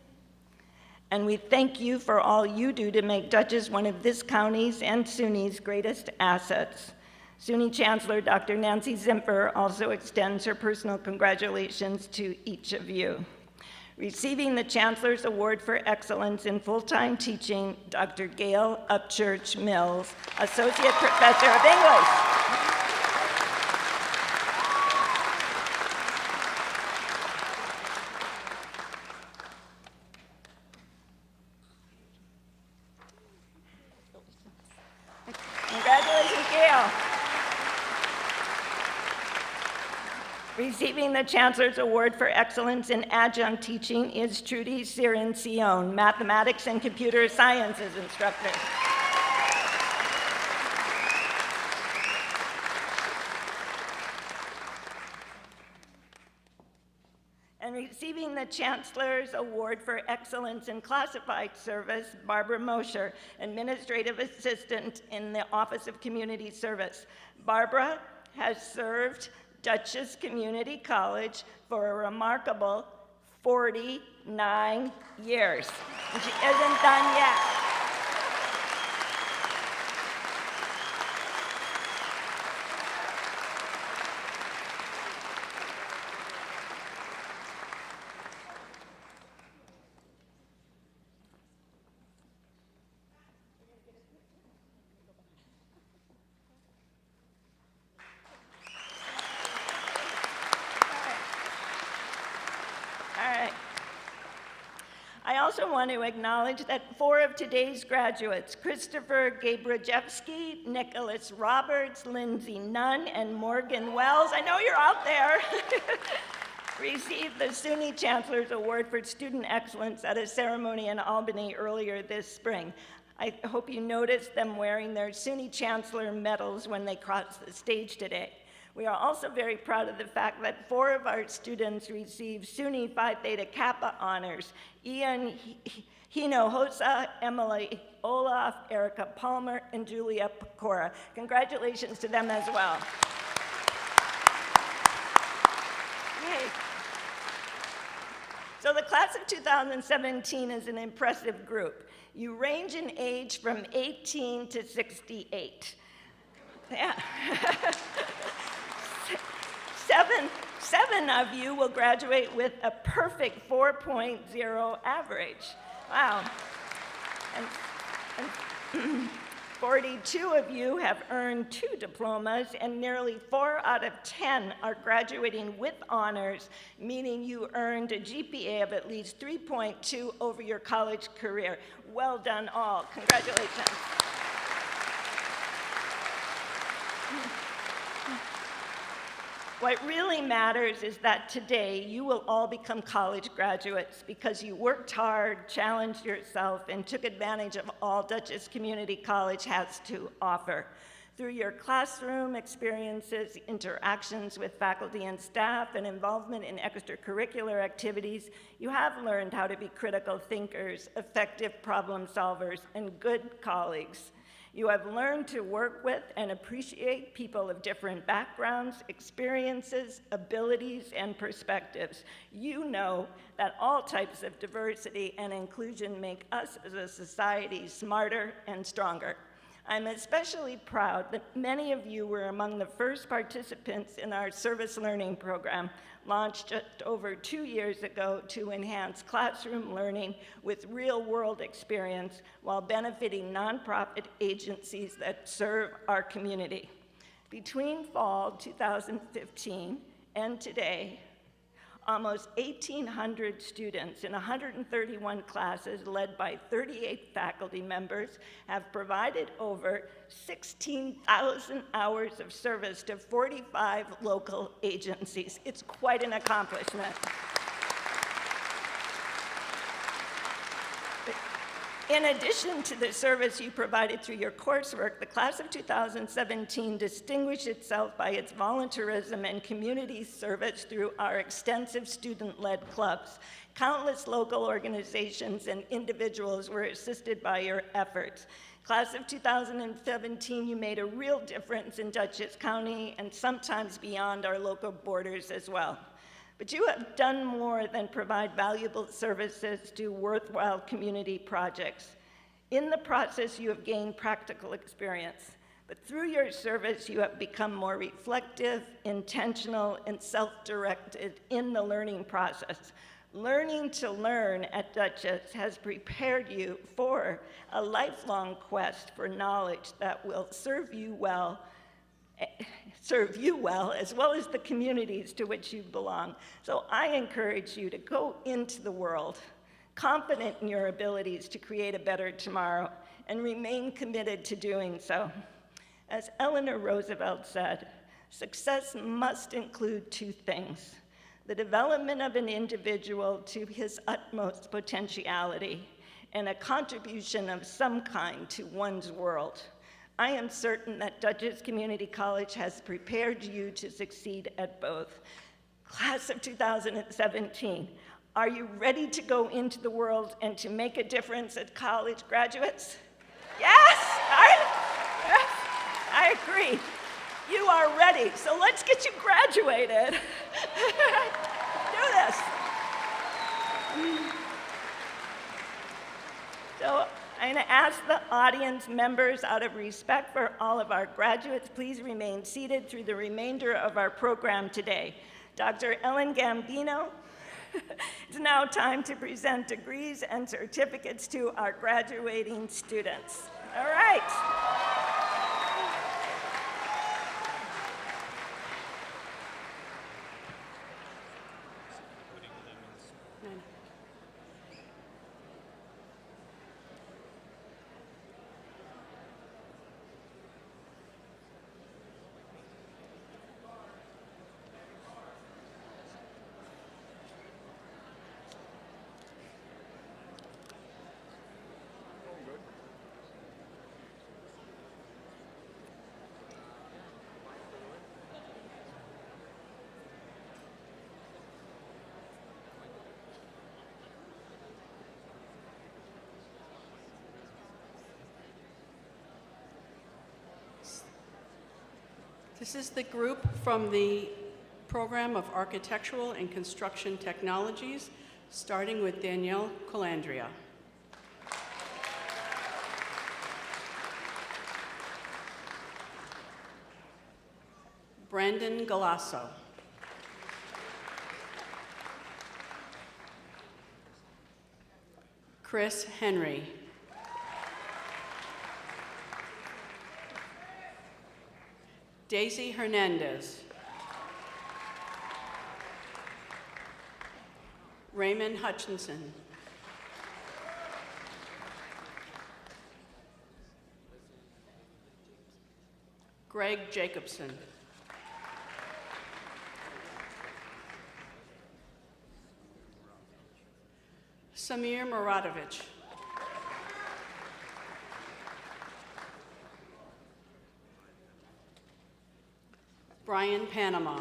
and we thank you for all you do to make Dutchess one of this county's and SUNY's greatest assets. SUNY Chancellor Dr. Nancy Zimpher also extends her personal congratulations to each of you. Receiving the Chancellor's Award for Excellence in Full-Time Teaching, Dr. Gail Upchurch Mills, Associate Professor of English. Congratulations, Gail. Receiving the Chancellor's Award for Excellence in Adjunct Teaching is Trudy Cirancione, Mathematics and Computer Sciences instructor. And receiving the Chancellor's Award for Excellence in Classified Service, Barbara Mosher, Administrative Assistant in the Office of Community Service. Barbara has served Dutchess Community College for a remarkable 49 years. And she isn't done yet. I also want to acknowledge that 4 of today's graduates, Christopher Gabrajewski, Nicholas Roberts, Lindsay Nunn, and Morgan Wells, I know you're out there, received the SUNY Chancellor's Award for Student Excellence at a ceremony in Albany earlier this spring. I hope you noticed them wearing their SUNY Chancellor medals when they crossed the stage today. We are also very proud of the fact that 4 of our students received SUNY Phi Theta Kappa honors: Ian Hinojosa, Emily Olaf, Erica Palmer, and Julia Pecora. Congratulations to them as well. Yay. So the class of 2017 is an impressive group. You range in age from 18 to 68. Yeah. Seven of you will graduate with a perfect 4.0 average. Wow. And 42 of you have earned 2 diplomas, and nearly 4 out of 10 are graduating with honors, meaning you earned a GPA of at least 3.2 over your college career. Well done all. Congratulations. What really matters is that today you will all become college graduates because you worked hard, challenged yourself, and took advantage of all Dutchess Community College has to offer. Through your classroom experiences, interactions with faculty and staff, and involvement in extracurricular activities, you have learned how to be critical thinkers, effective problem solvers, and good colleagues. You have learned to work with and appreciate people of different backgrounds, experiences, abilities, and perspectives. You know that all types of diversity and inclusion make us as a society smarter and stronger. I'm especially proud that many of you were among the first participants in our service learning program, launched just over 2 years ago to enhance classroom learning with real-world experience while benefiting nonprofit agencies that serve our community. Between fall 2015 and today, almost 1,800 students in 131 classes led by 38 faculty members have provided over 16,000 hours of service to 45 local agencies. It's quite an accomplishment. In addition to the service you provided through your coursework, the class of 2017 distinguished itself by its volunteerism and community service through our extensive student-led clubs. Countless local organizations and individuals were assisted by your efforts. Class of 2017, you made a real difference in Dutchess County and sometimes beyond our local borders as well. But you have done more than provide valuable services to worthwhile community projects. In the process, you have gained practical experience. But through your service, you have become more reflective, intentional, and self-directed in the learning process. Learning to learn at Dutchess has prepared you for a lifelong quest for knowledge that will serve you well, as well as the communities to which you belong. So I encourage you to go into the world, confident in your abilities to create a better tomorrow, and remain committed to doing so. As Eleanor Roosevelt said, success must include two things: the development of an individual to his utmost potentiality, and a contribution of some kind to one's world. I am certain that Dutchess Community College has prepared you to succeed at both. Class of 2017, are you ready to go into the world and to make a difference as college graduates? Yes, I agree. You are ready, so let's get you graduated. Do this. So I'm going to ask the audience members, out of respect for all of our graduates, please remain seated through the remainder of our program today. Dr. Ellen Gambino, it's now time to present degrees and certificates to our graduating students. All right. This is the group from the Program of Architectural and Construction Technologies, starting with Danielle Colandria. Brandon Galasso. Chris Henry. Daisy Hernandez. Raymond Hutchinson. Greg Jacobson. Samir Muradovich. Brian Panama.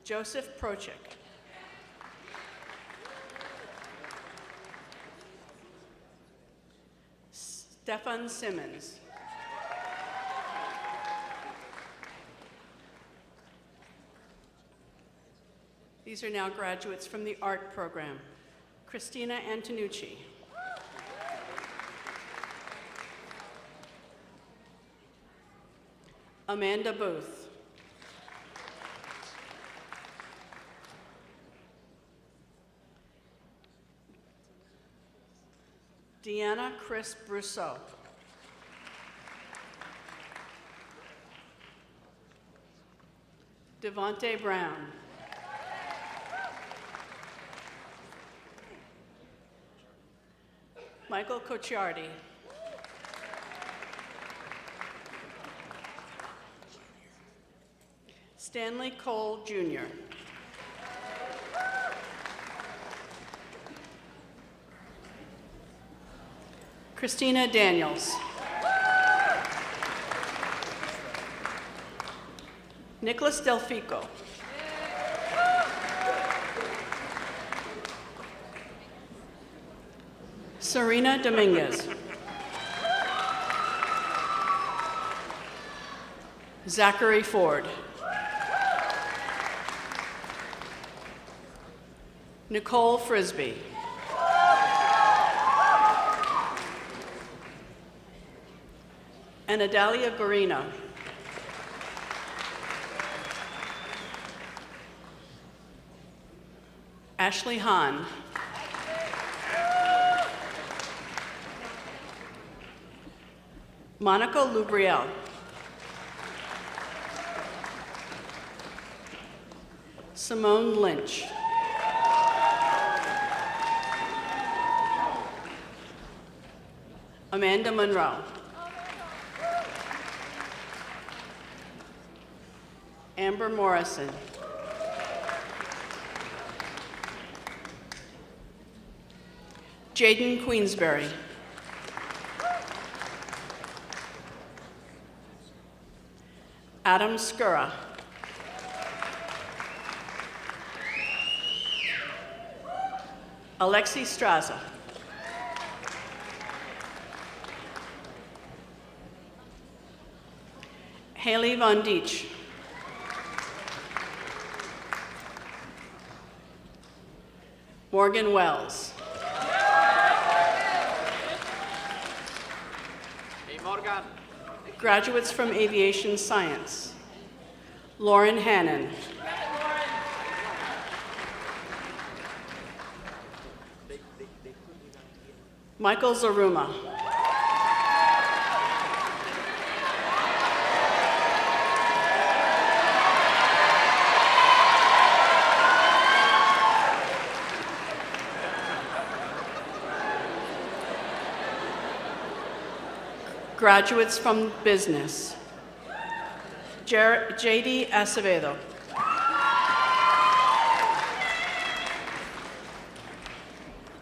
Joseph Prochik. Stefan Simmons. These are now graduates from the art program. Christina Antonucci. Amanda Booth. Deanna Chris Brousseau. Devonte Brown. Michael Cocciardi. Stanley Cole Jr. Christina Daniels. Nicholas Delfico. Serena Dominguez. Zachary Ford. Nicole Frisbee. And Adalia Gorina. Ashley Hahn. Monica Lubriel. Simone Lynch. Amanda Monroe. Amber Morrison. Jaden Queensberry. Adam Skura. Alexi Straza. Haley Von Deitch. Morgan Wells. Hey, Morgan. Graduates from Aviation Science. Lauren Hannon. Michael Zaruma. Graduates from Business. J.D. Acevedo.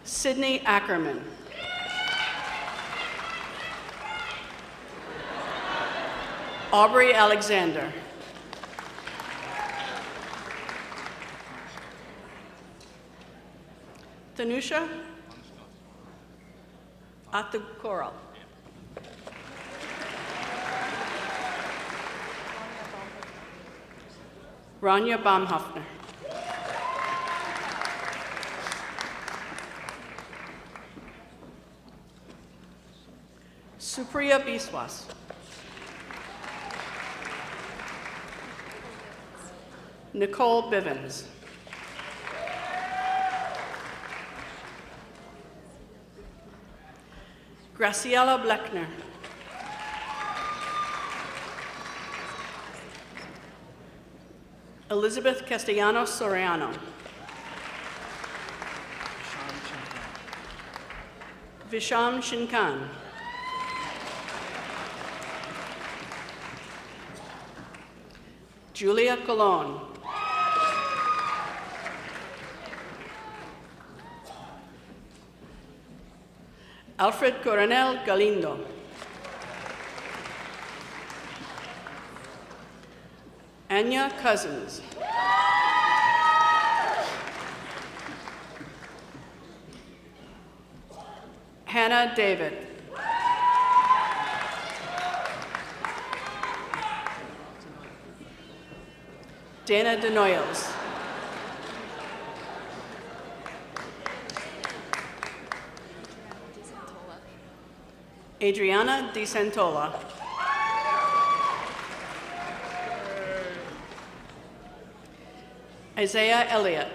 Sydney Ackerman. Aubrey Alexander. Tanusha Athukoral. Rania Baumhoffner. Supriya Biswas. Nicole Bivens. Graciela Bleckner. Elizabeth Castellanos Soriano. Visham Shinkan. Julia Colon. Alfred Coronel Galindo. Anya Cousins. Hannah David. Dana DeNoyles. Adriana Di Santola. Isaiah Elliott.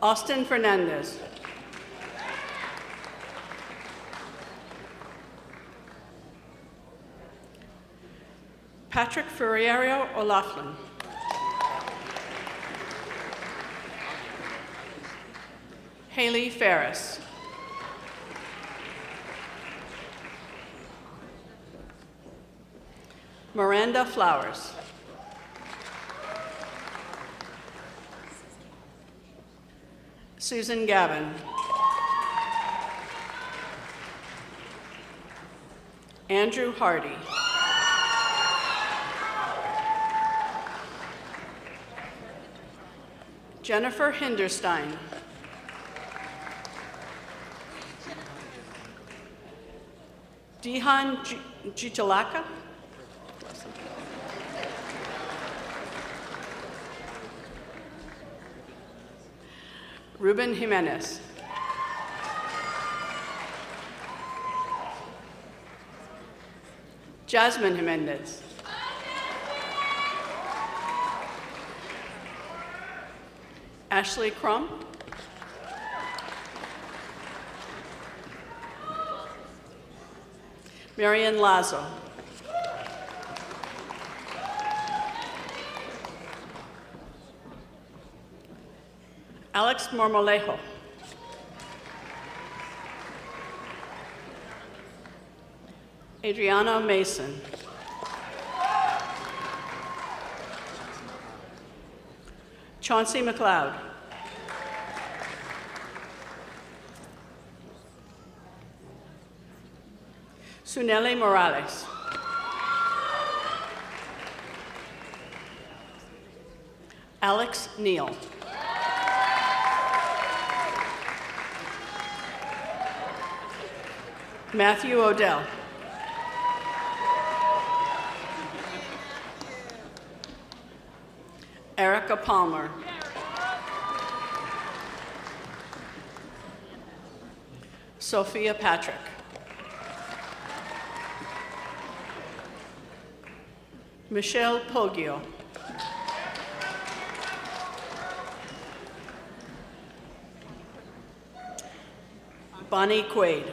Austin Fernandez. Patrick Ferriero O'Loughlin. Haley Ferris. Miranda Flowers. Susan Gavin. Andrew Hardy. Jennifer Hinderstein. Dihan Jitalaka. Ruben Jimenez. Jasmine Jimenez. Ashley Crum. Marian Lazo. Alex Marmolejo. Adriana Mason. Chauncey McLeod. Suneli Morales. Alex Neal. Matthew Odell. Erica Palmer. Sophia Patrick. Michelle Poggio. Bonnie Quaid.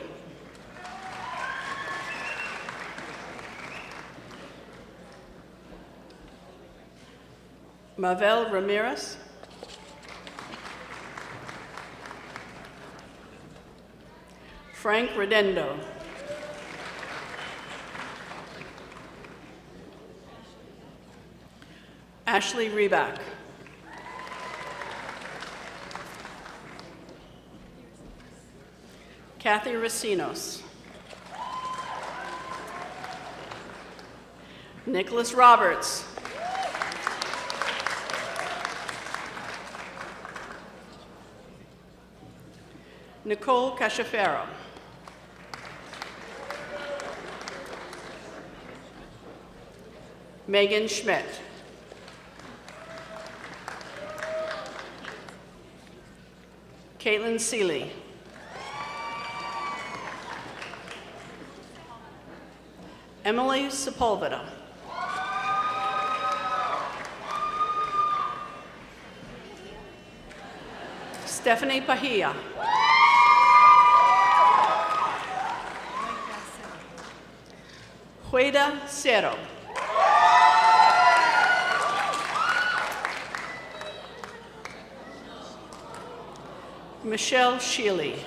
Mavel Ramirez. Frank Redendo. Ashley Reback. Kathy Racinos. Nicholas Roberts. Nicole Cachafero. Megan Schmidt. Caitlin Seeley. Emily Sepulveda. Stephanie Pahia. Jueda Cero. Michelle Shealy.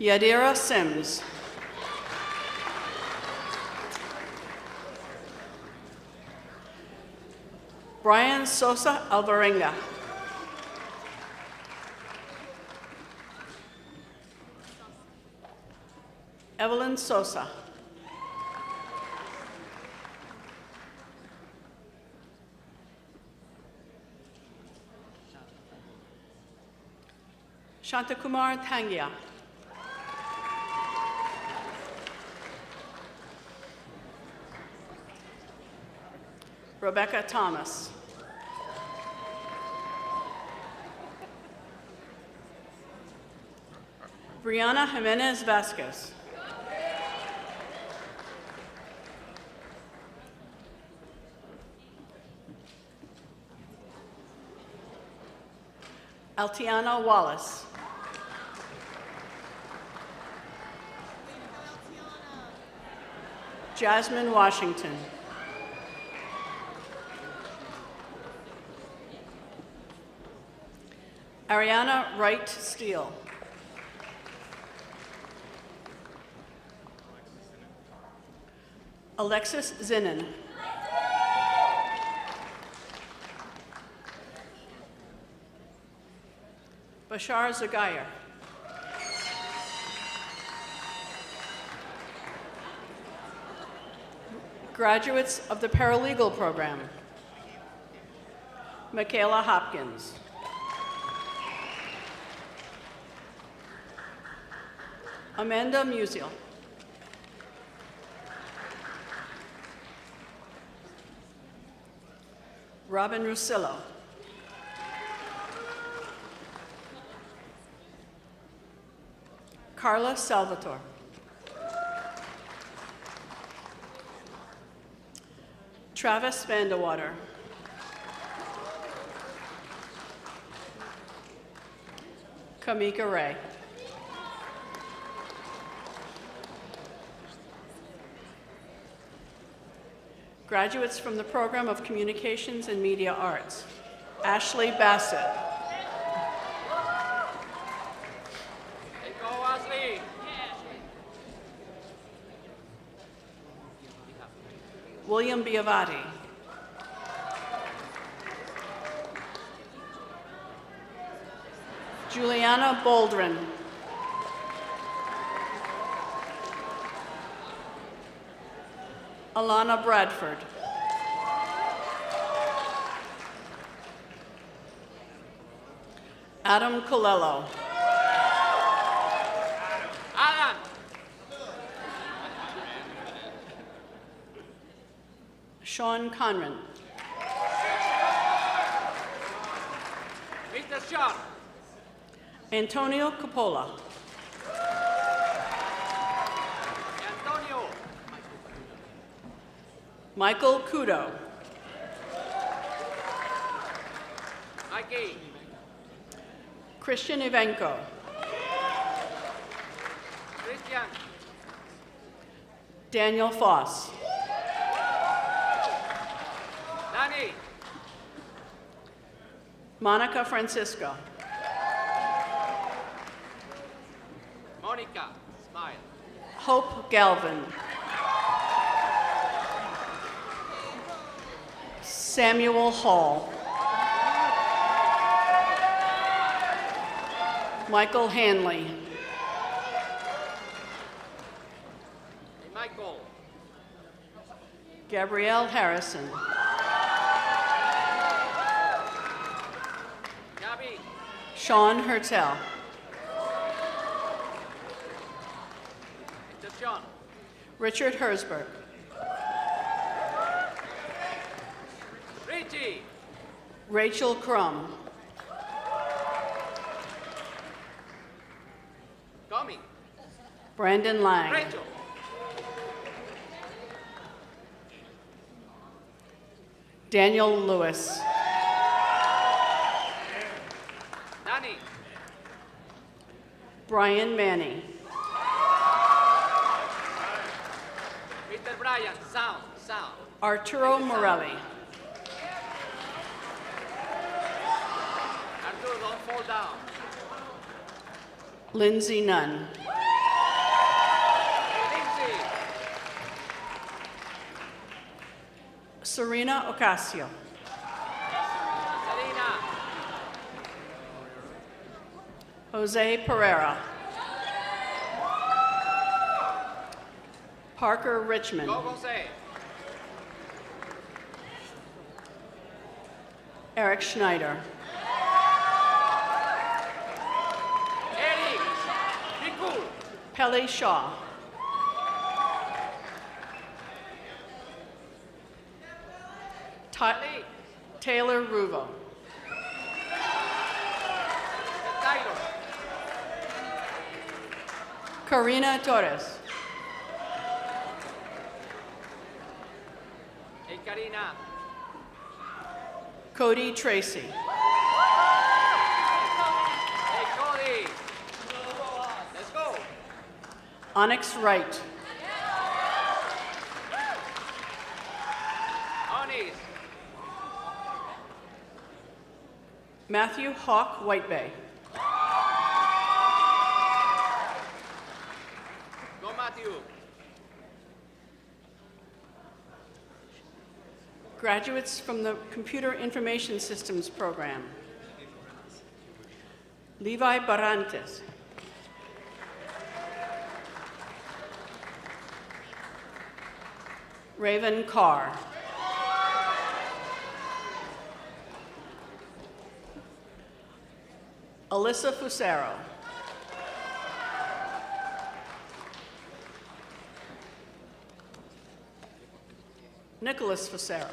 Yadira Sims. Brian Sosa Alvarenga. Evelyn Sosa. Shantakumar Thangia. Rebecca Thomas. Brianna Jimenez Vasquez. Altiana Wallace. Jasmine Washington. Ariana Wright Steele. Alexis Zinnan. Bashar Zagaya. Graduates of the paralegal program. Michaela Hopkins. Amanda Musial. Robin Russillo. Carla Salvatore. Travis Vandewater. Kamika Ray. Graduates from the Program of Communications and Media Arts. Ashley Bassett. William Biavati. Juliana Boldrin. Alana Bradford. Adam Colello. Sean Conran. Mr. Sean. Antonio Coppola. Antonio. Michael Kudo. Mikey. Christian Ivenko. Christian. Daniel Foss. Danny. Monica Francisco. Monica. Smile. Hope Galvin. Samuel Hall. Michael Hanley. Hey, Michael. Gabrielle Harrison. Gabby. Sean Hertel. Mr. John. Richard Hersberg. Richie. Rachel Crum. Tommy. Brandon Lang. Rachel. Daniel Lewis. Danny. Brian Manning. Mr. Brian. Sound. Sound. Arturo Morelli. Arturo, don't fall down. Lindsay Nunn. Lindsay. Serena Ocasio. Selena. Jose Pereira. Parker Richmond. Go, Jose. Eric Schneider. Eric. Be cool. Pelly Shaw. Taylor Ruvo. Karina Torres. Hey, Karina. Cody Tracy. Hey, Cody. Let's go. Onyx Wright. Onis. Matthew Hawk Whitebay. Go, Matthew. Graduates from the Computer Information Systems program. Levi Barantes. Raven Carr. Alyssa Fusaro. Nicholas Fusaro.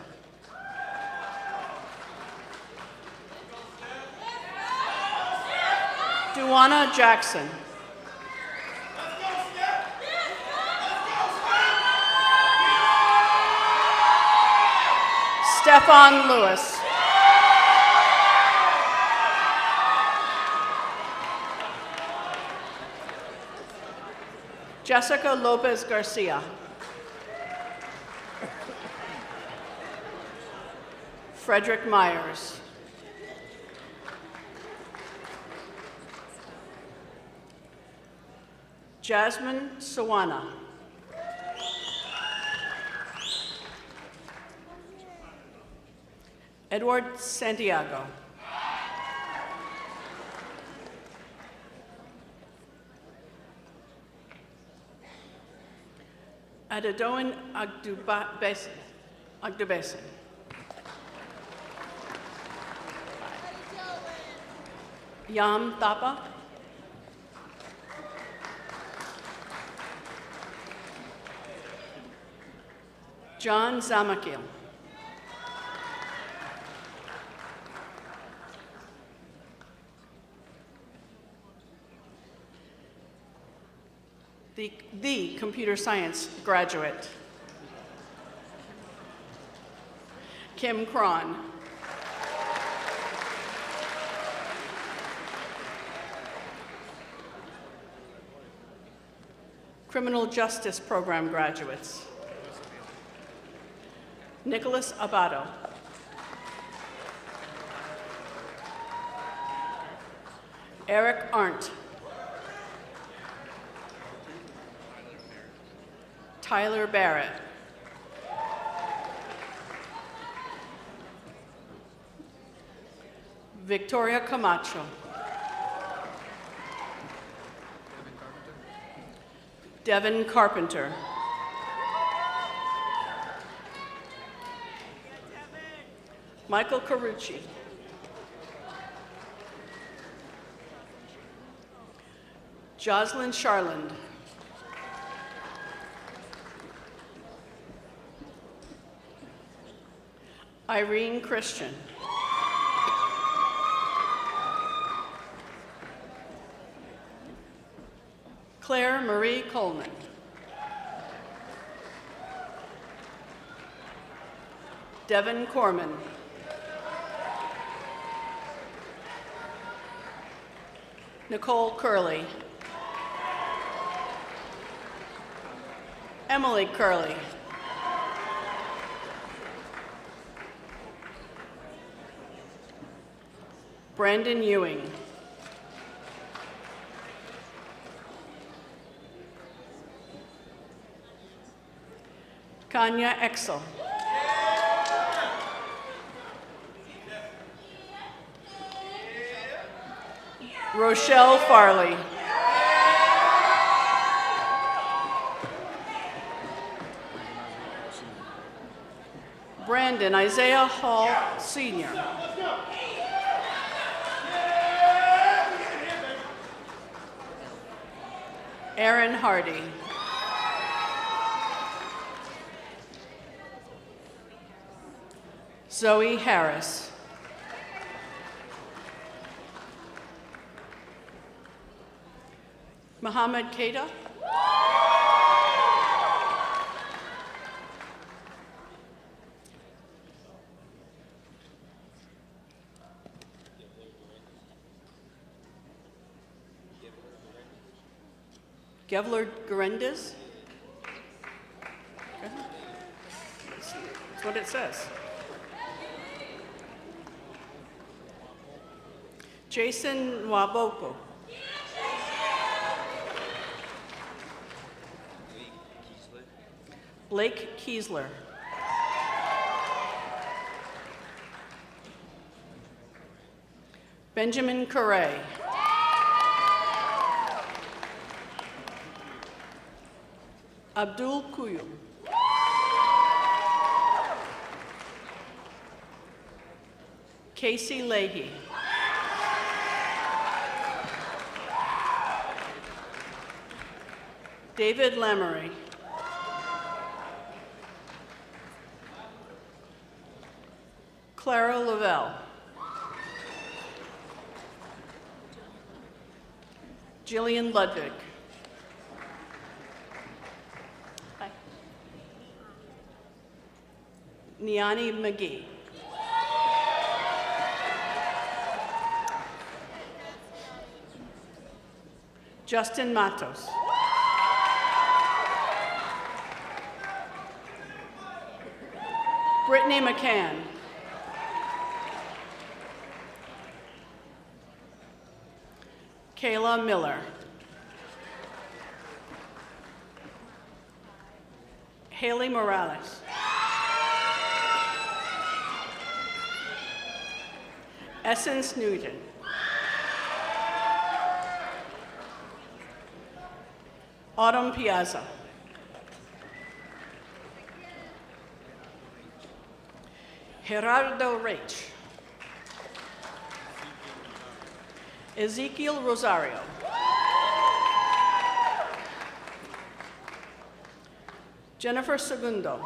Duana Jackson. Stefan Lewis. Jessica Lopez Garcia. Frederick Myers. Jasmine Sawana. Edward Santiago. Adedoyin Agdubese. Yam Thapa. John Zamakil. The computer science graduate. Kim Cron. Criminal Justice Program graduates. Nicholas Abado. Eric Arndt. Tyler Barrett. Victoria Camacho. Devin Carpenter. Michael Carucci. Jocelyn Charland. Irene Christian. Claire Marie Coleman. Devin Corman. Nicole Curley. Emily Curley. Brandon Ewing. Kanya Exel. Rochelle Farley. Brandon Isaiah Hall, Sr. Aaron Hardy. Zoe Harris. Muhammad Keita. Gevler Garendez. That's what it says. Jason Waboko. Blake Kiesler. Benjamin Correa. Abdul Kuyu. Casey Leahy. David Lemery. Clara Lavelle. Jillian Ludwig. Hi. Niani McGee. Justin Matos. Brittany McCann. Kayla Miller. Haley Morales. Essence Nugent. Autumn Piazza. Gerardo Rach. Ezekiel Rosario. Jennifer Segundo.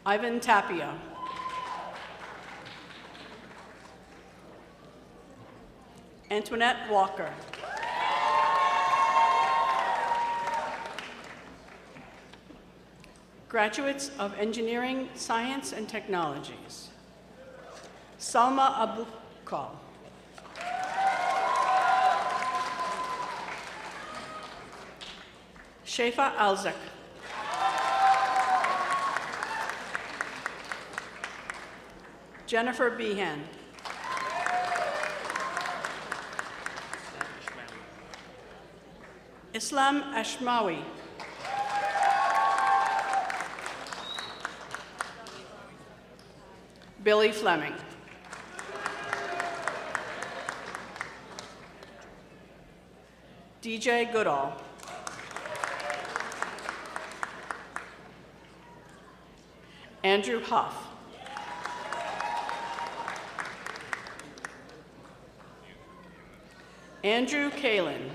Ivan Tapia. Antoinette Walker. Graduates of Engineering, Science, and Technologies. Salma Abukal. Shefa Alzek. Jennifer Behan. Islam Ashmawi. Billy Fleming. DJ Goodall. Andrew Huff. Andrew Kalin.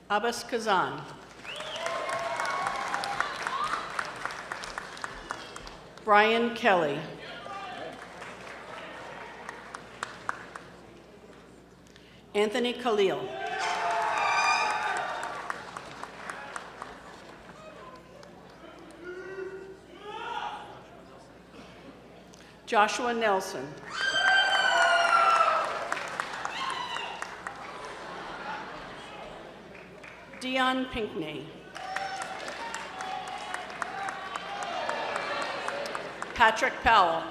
Abbas Kazan. Brian Kelly. Anthony Khalil. Joshua Nelson. Dion Pinkney. Patrick Powell.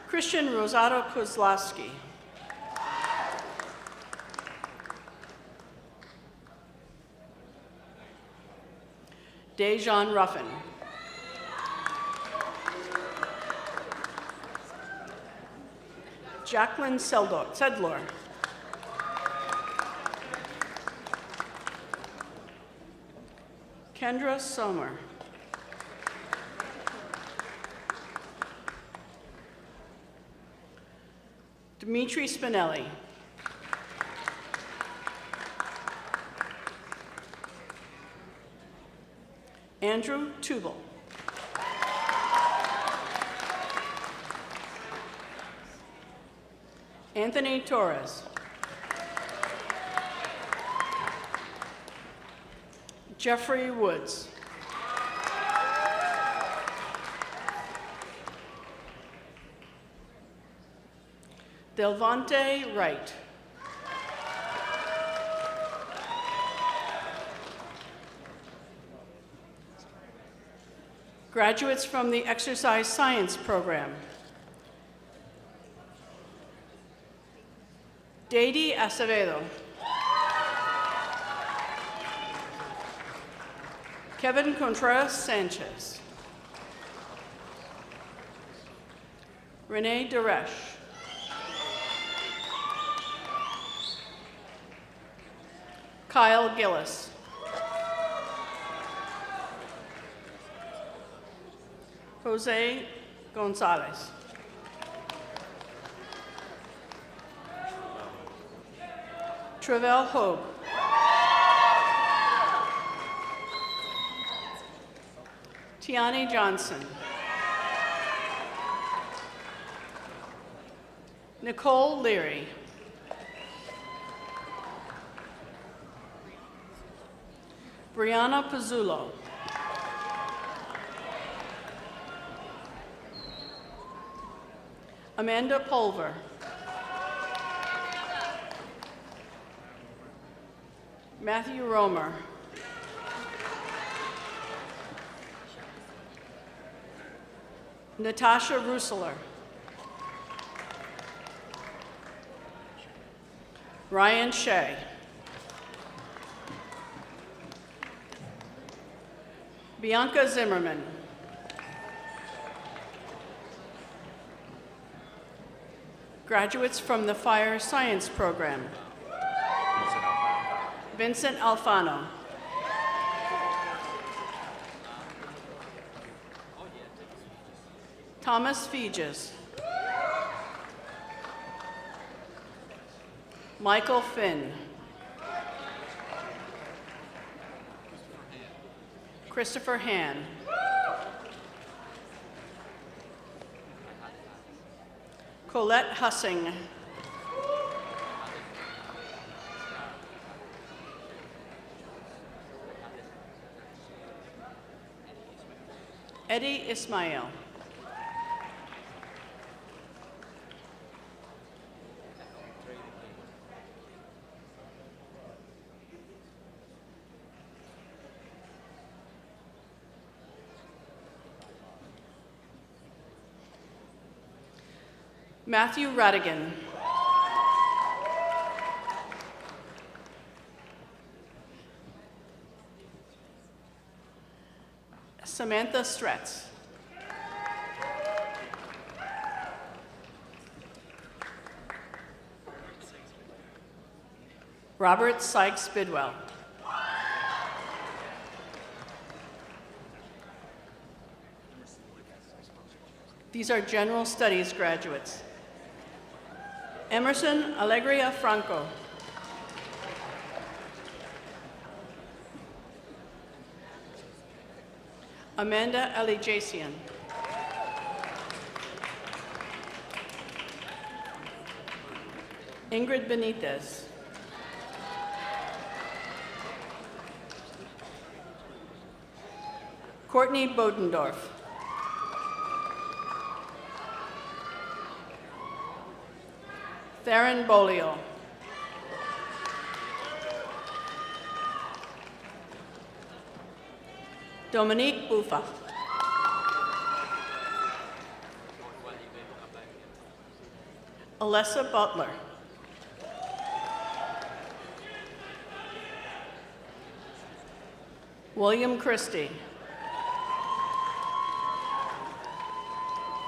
Christian Rosado Kozlowski. Dejan Ruffin. Jacqueline Sedlor. Kendra Sommer. Dimitri Spinelli. Andrew Tubal. Anthony Torres. Jeffrey Woods. Delvante Wright. Graduates from the Exercise Science Program. Dady Acevedo. Kevin Contreras Sanchez. Renee Deresh. Kyle Gillis. Jose Gonzalez. Travell Hogue. Tiani Johnson. Nicole Leary. Brianna Pizzulo. Amanda Pulver. Matthew Romer. Natasha Russeler. Ryan Shea. Bianca Zimmerman. Graduates from the Fire Science Program. Vincent Alfano. Thomas Feges. Michael Finn. Christopher Han. Colette Hussing. Eddie Ismail. Matthew Radigan. Samantha Stretz. Robert Sykes Bidwell. These are general studies graduates. Emerson Alegria Franco. Amanda Alijasian. Ingrid Benitez. Courtney Bodendorf. Theron Bolio. Dominique Buffa. Alessa Butler. William Christie.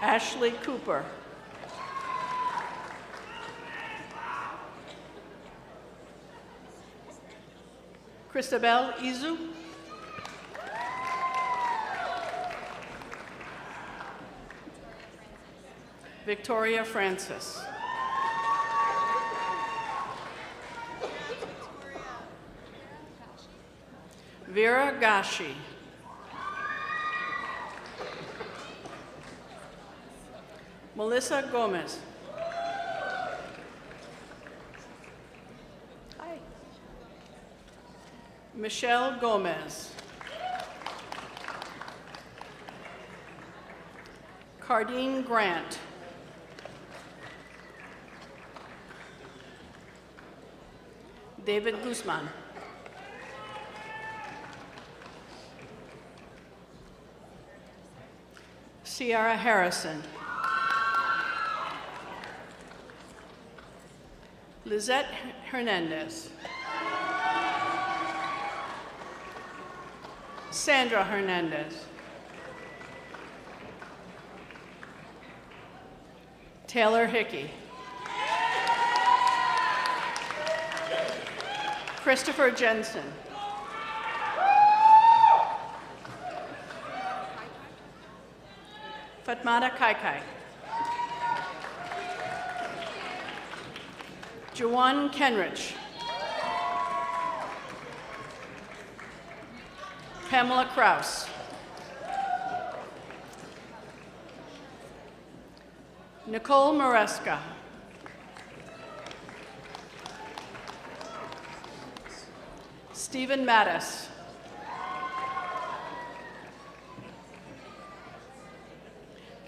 Ashley Cooper. Christabel Izu. Victoria Francis. Vera Gashi. Melissa Gomez. Hi. Michelle Gomez. Cardine Grant. David Guzman. Sierra Harrison. Lizette Hernandez. Sandra Hernandez. Taylor Hickey. Christopher Jensen. Fatmata Kaikai. Jawan Kenrich. Pamela Kraus. Nicole Maresca. Stephen Mattis.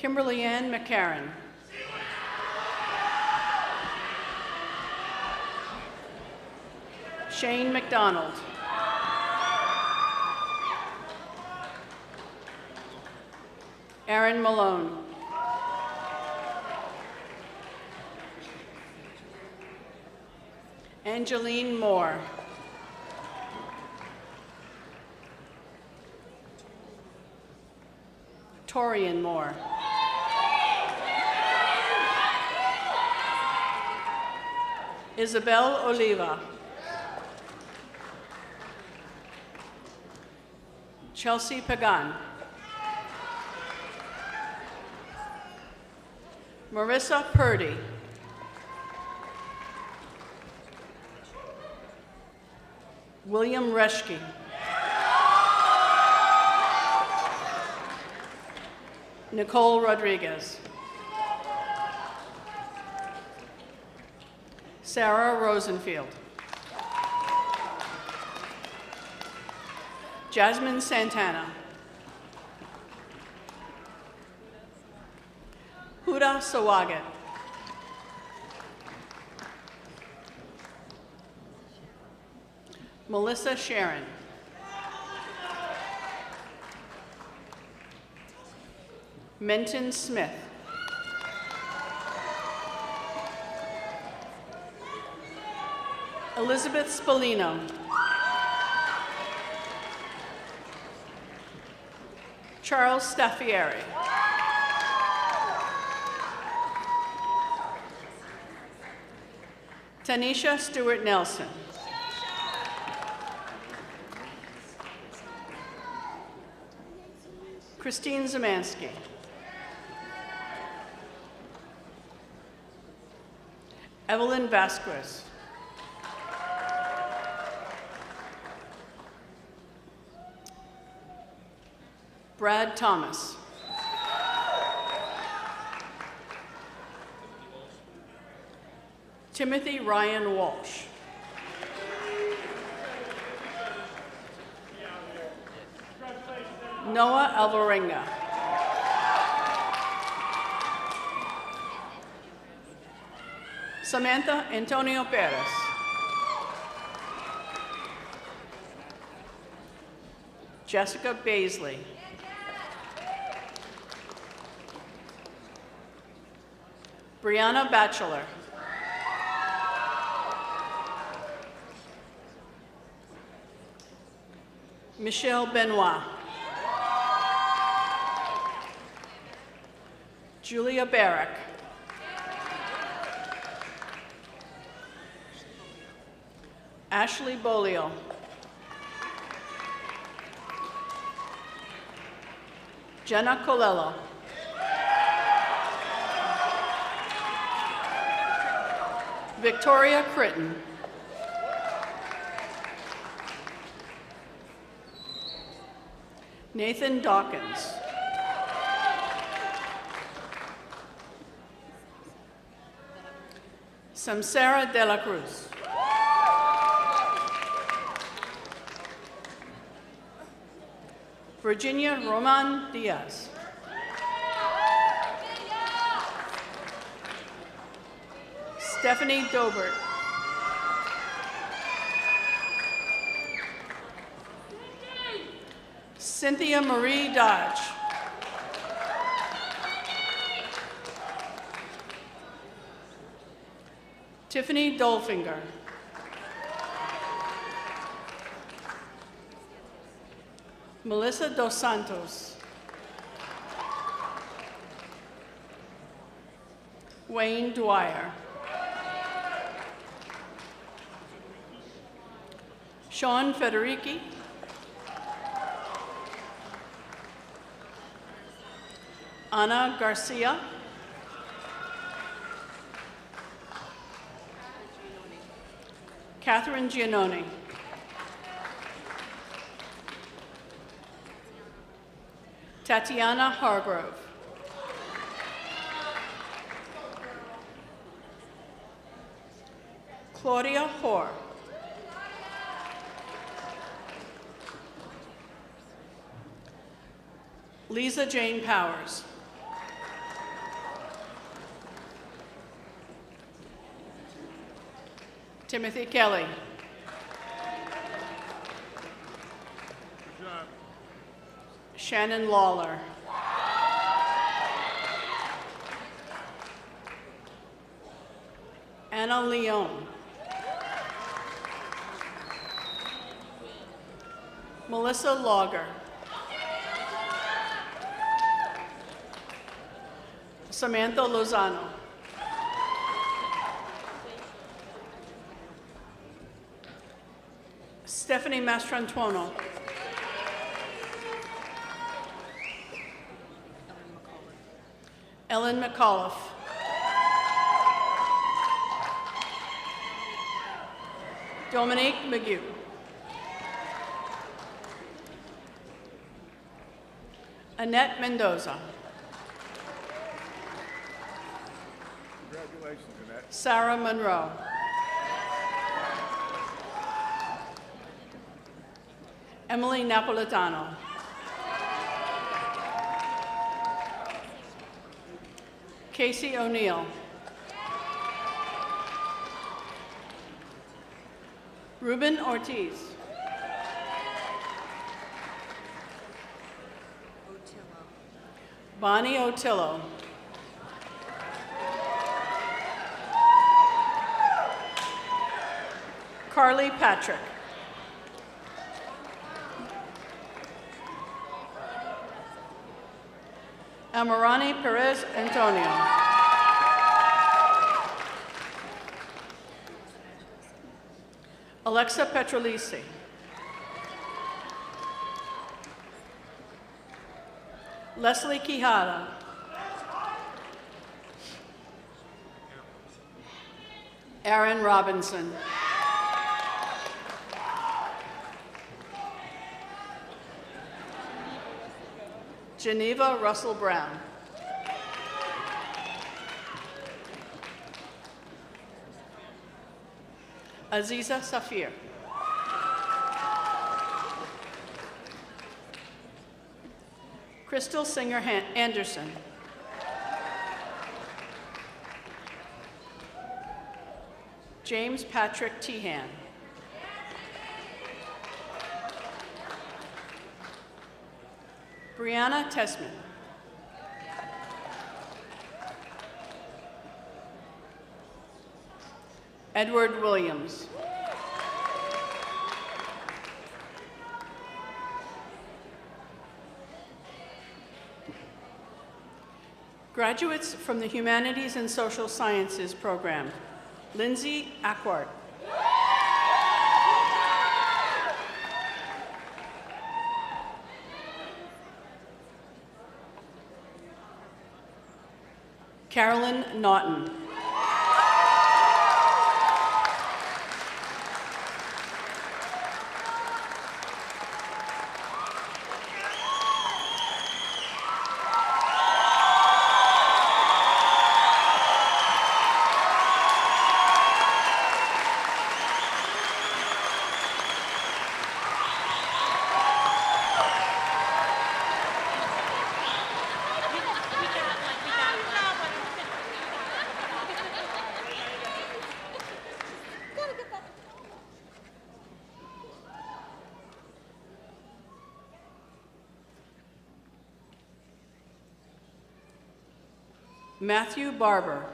Kimberly Ann McCarran. Shane McDonald. Aaron Malone. Angeline Moore. Torian Moore. Isabel Oliva. Chelsea Pagan. Marissa Purdy. William Reschke. Nicole Rodriguez. Sarah Rosenfield. Jasmine Santana. Huda Sawagat. Melissa Sharon. Menton Smith. Elizabeth Spallino. Charles Staffieri. Tanisha Stewart Nelson. Christine Zamansky. Evelyn Vasquez. Brad Thomas. Timothy Ryan Walsh. Noah Alvarenga. Samantha Antonio Perez. Jessica Baisley. Brianna Batchelor. Michelle Benoit. Julia Barrick. Ashley Bolio. Jenna Colello. Victoria Critton. Nathan Dawkins. Samsara de la Cruz. Virginia Roman Diaz. Stephanie Dobert. Cynthia Marie Dodge. Tiffany Dolfinger. Melissa Dos Santos. Wayne Dwyer. Sean Federici. Ana Garcia. Catherine Giannone. Tatiana Hargrove. Claudia Hoare. Lisa Jane Powers. Timothy Kelly. Shannon Lawler. Anna Leone. Melissa Logger. Samantha Lozano. Stephanie Mastrantuono. Ellen McAuliffe. Dominique McGee. Annette Mendoza. Congratulations, Annette. Sarah Monroe. Emily Napolitano. Casey O'Neill. Ruben Ortiz. Bonnie Otillo. Carly Patrick. Amarani Perez Antonio. Alexa Petrolisi. Leslie Quijada. Aaron Robinson. Geneva Russell Brown. Aziza Safir. Crystal Singer Anderson. James Patrick Tehan. Brianna Tessman. Edward Williams. Graduates from the Humanities and Social Sciences program, Lindsay Ackwart. Carolyn Naughton. Matthew Barber.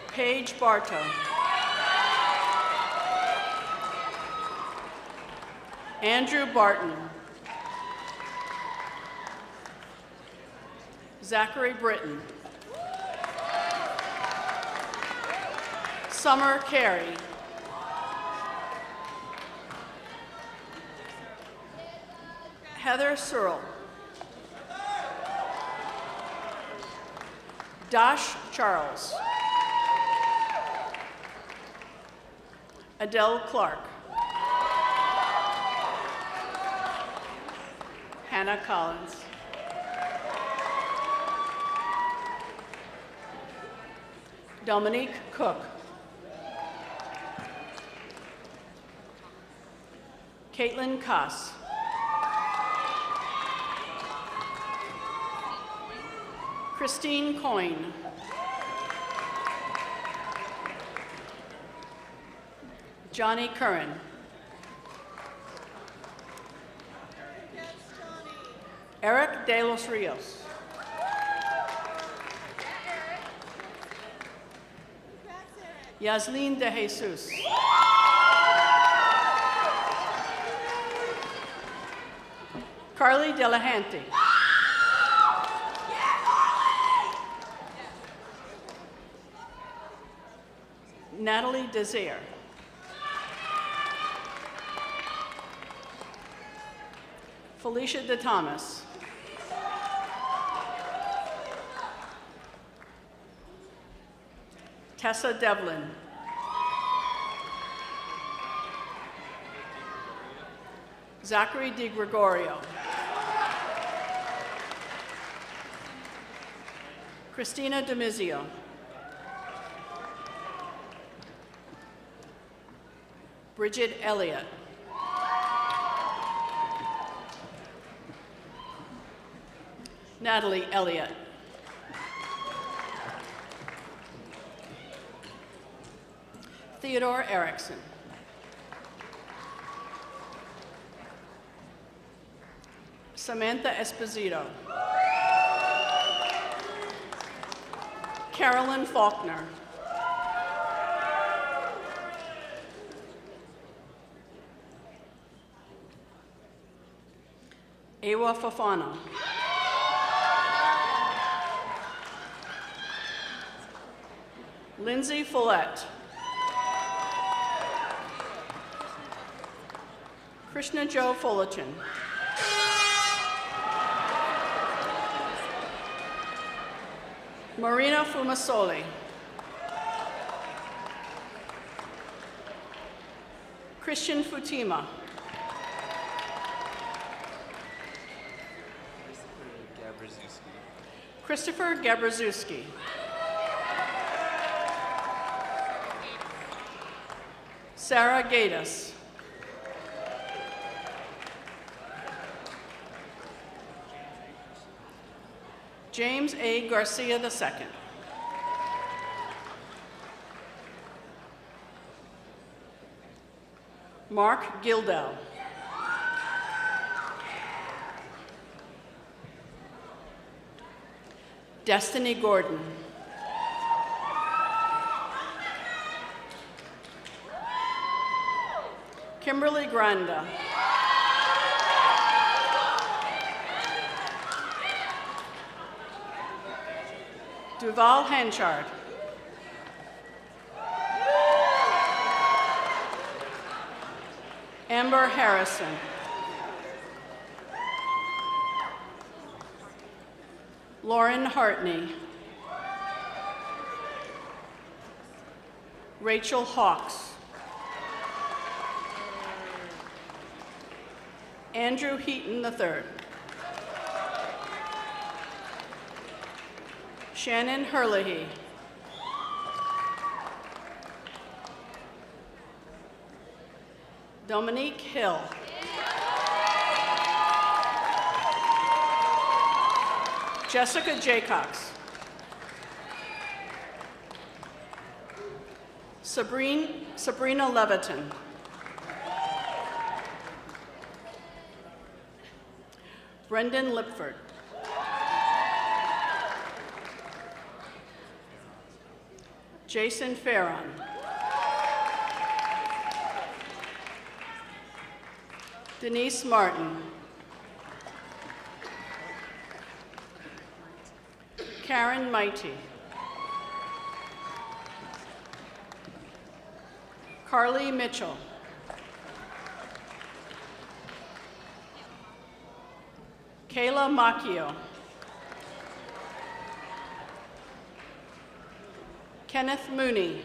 Paige Bartow. Andrew Barton. Zachary Britton. Summer Carey. Heather Searle. Dash Charles. Adele Clark. Hannah Collins. Dominique Cook. Caitlin Koss. Christine Coyne. Johnny Curran. Eric De Los Rios. Yaslin De Jesus. Carly Delahanty. Natalie Desir. Felicia De Thomas. Tessa Devlin. Zachary Di Gregorio. Christina Demizio. Bridget Elliott. Natalie Elliott. Theodore Erickson. Samantha Esposito. Carolyn Faulkner. Ewa Fafana. Lindsay Follett. Krishna Jo Fullerton. Marina Fumasoli. Christian Futima. Christopher Gabraszewski. Sarah Gaitis. James A. Garcia II. Mark Gildell. Destiny Gordon. Kimberly Granda. Duval Hanchard. Amber Harrison. Lauren Hartney. Rachel Hawks. Andrew Heaton III. Shannon Herlihy. Dominique Hill. Jessica Jaycox. Sabrina Leviton. Brendan Lipford. Jason Farron. Denise Martin. Karen Mighty. Carly Mitchell. Kayla Macchio. Kenneth Mooney.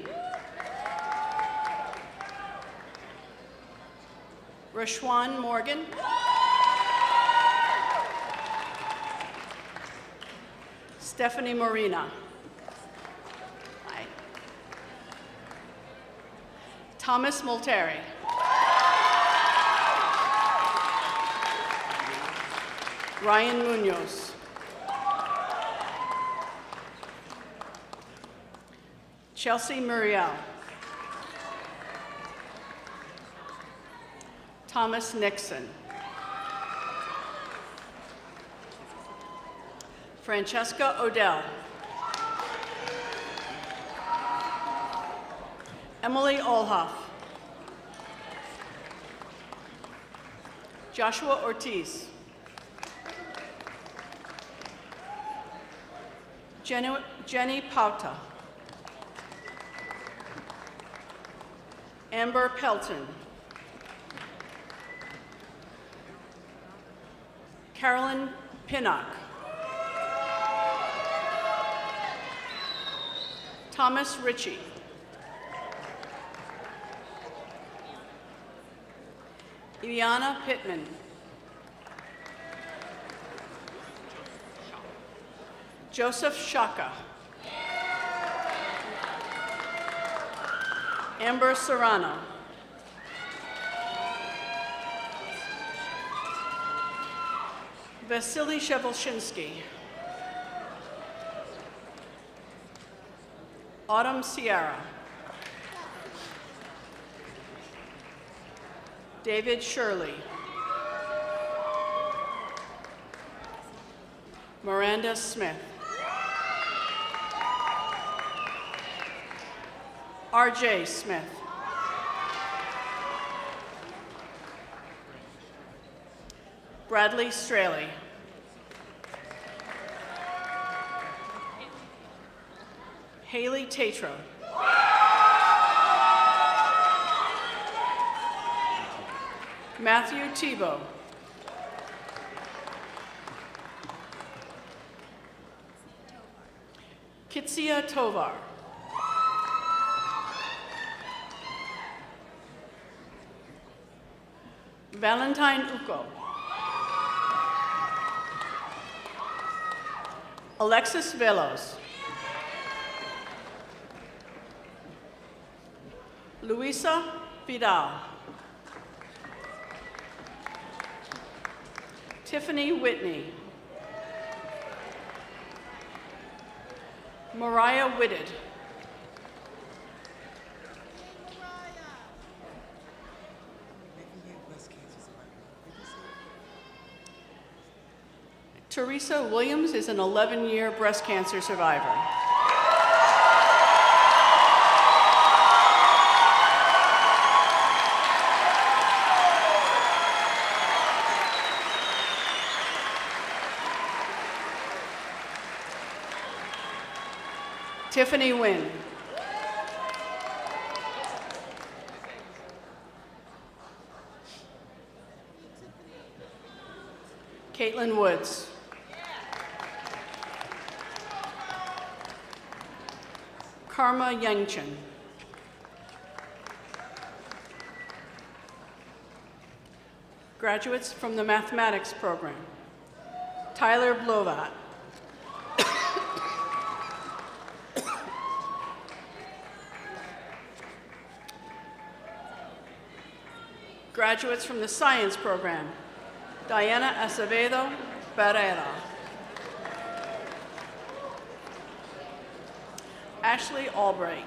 Rashwan Morgan. Stephanie Morena. Hi. Thomas Multeri. Ryan Munoz. Chelsea Muriel. Thomas Nixon. Francesca Odell. Emily Olhoff. Joshua Ortiz. Jenny Pauta. Amber Pelton. Carolyn Pinnock. Thomas Ritchie. Ileana Pittman. Joseph Shaka. Amber Serrano. Vasily Shevolshinsky. Autumn Sierra. David Shirley. Miranda Smith. R.J. Smith. Bradley Straley. Haley Tatro. Matthew Tebow. Kitsia Tovar. Valentine Uko. Alexis Velos. Luisa Vidal. Tiffany Whitney. Mariah Whitted. Teresa Williams is an 11-year breast cancer survivor. Tiffany Wynn. Caitlin Woods. Karma Yangchen. Graduates from the mathematics program. Tyler Blovat. Graduates from the science program. Diana Acevedo Barrera. Ashley Albright.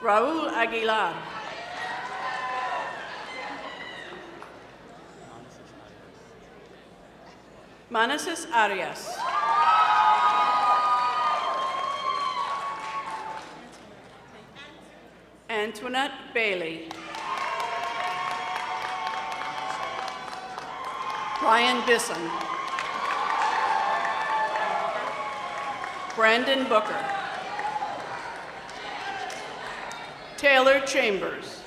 Raul Aguilar. Manassas Arias. Antoinette Bailey. Brian Bisson. Brandon Booker. Taylor Chambers.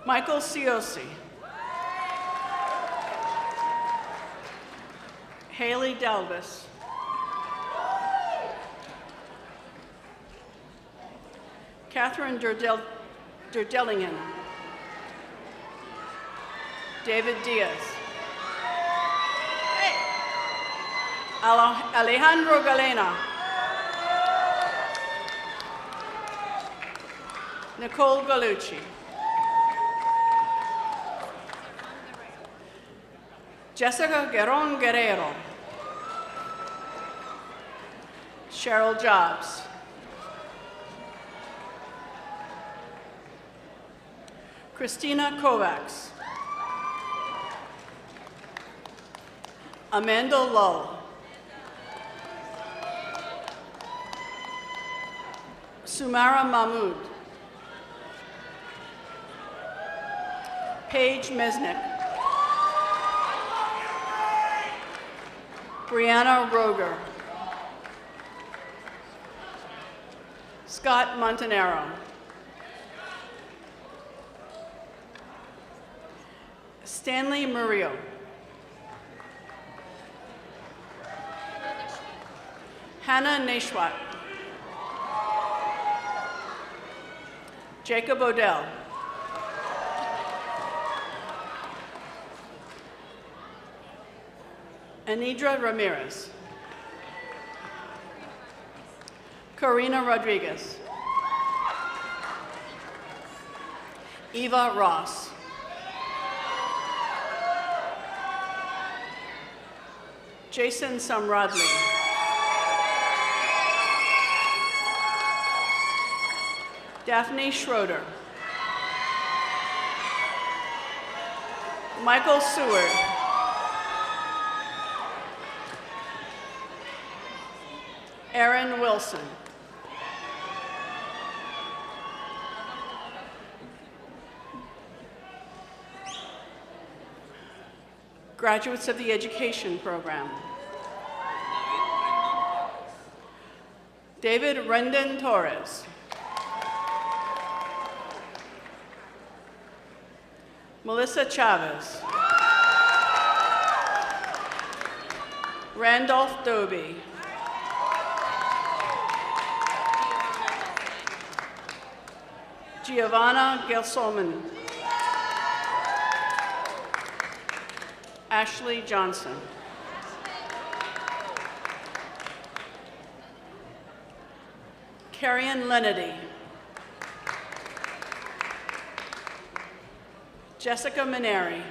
Michael Ciosi. Haley Delvis. Catherine Durdellingen. David Diaz. Hey. Alejandro Galena. Nicole Galucci. Jessica Guerron Guerrero. Cheryl Jobs. Christina Kovacs. Amanda Lull. Sumara Mahmood. Paige Mesnick. Brianna Roger. Scott Montanaro. Stanley Murillo. Hannah Nashwat. Jacob Odell. Anidra Ramirez. Corina Rodriguez. Eva Ross. Jason Samradley. Daphne Schroeder. Michael Seward. Aaron Wilson. Graduates of the Education Program. David Rendon Torres. Melissa Chavez. Randolph Doby. Giovanna Gelsolman. Ashley Johnson. Carrion Lenedy. Jessica Maneri.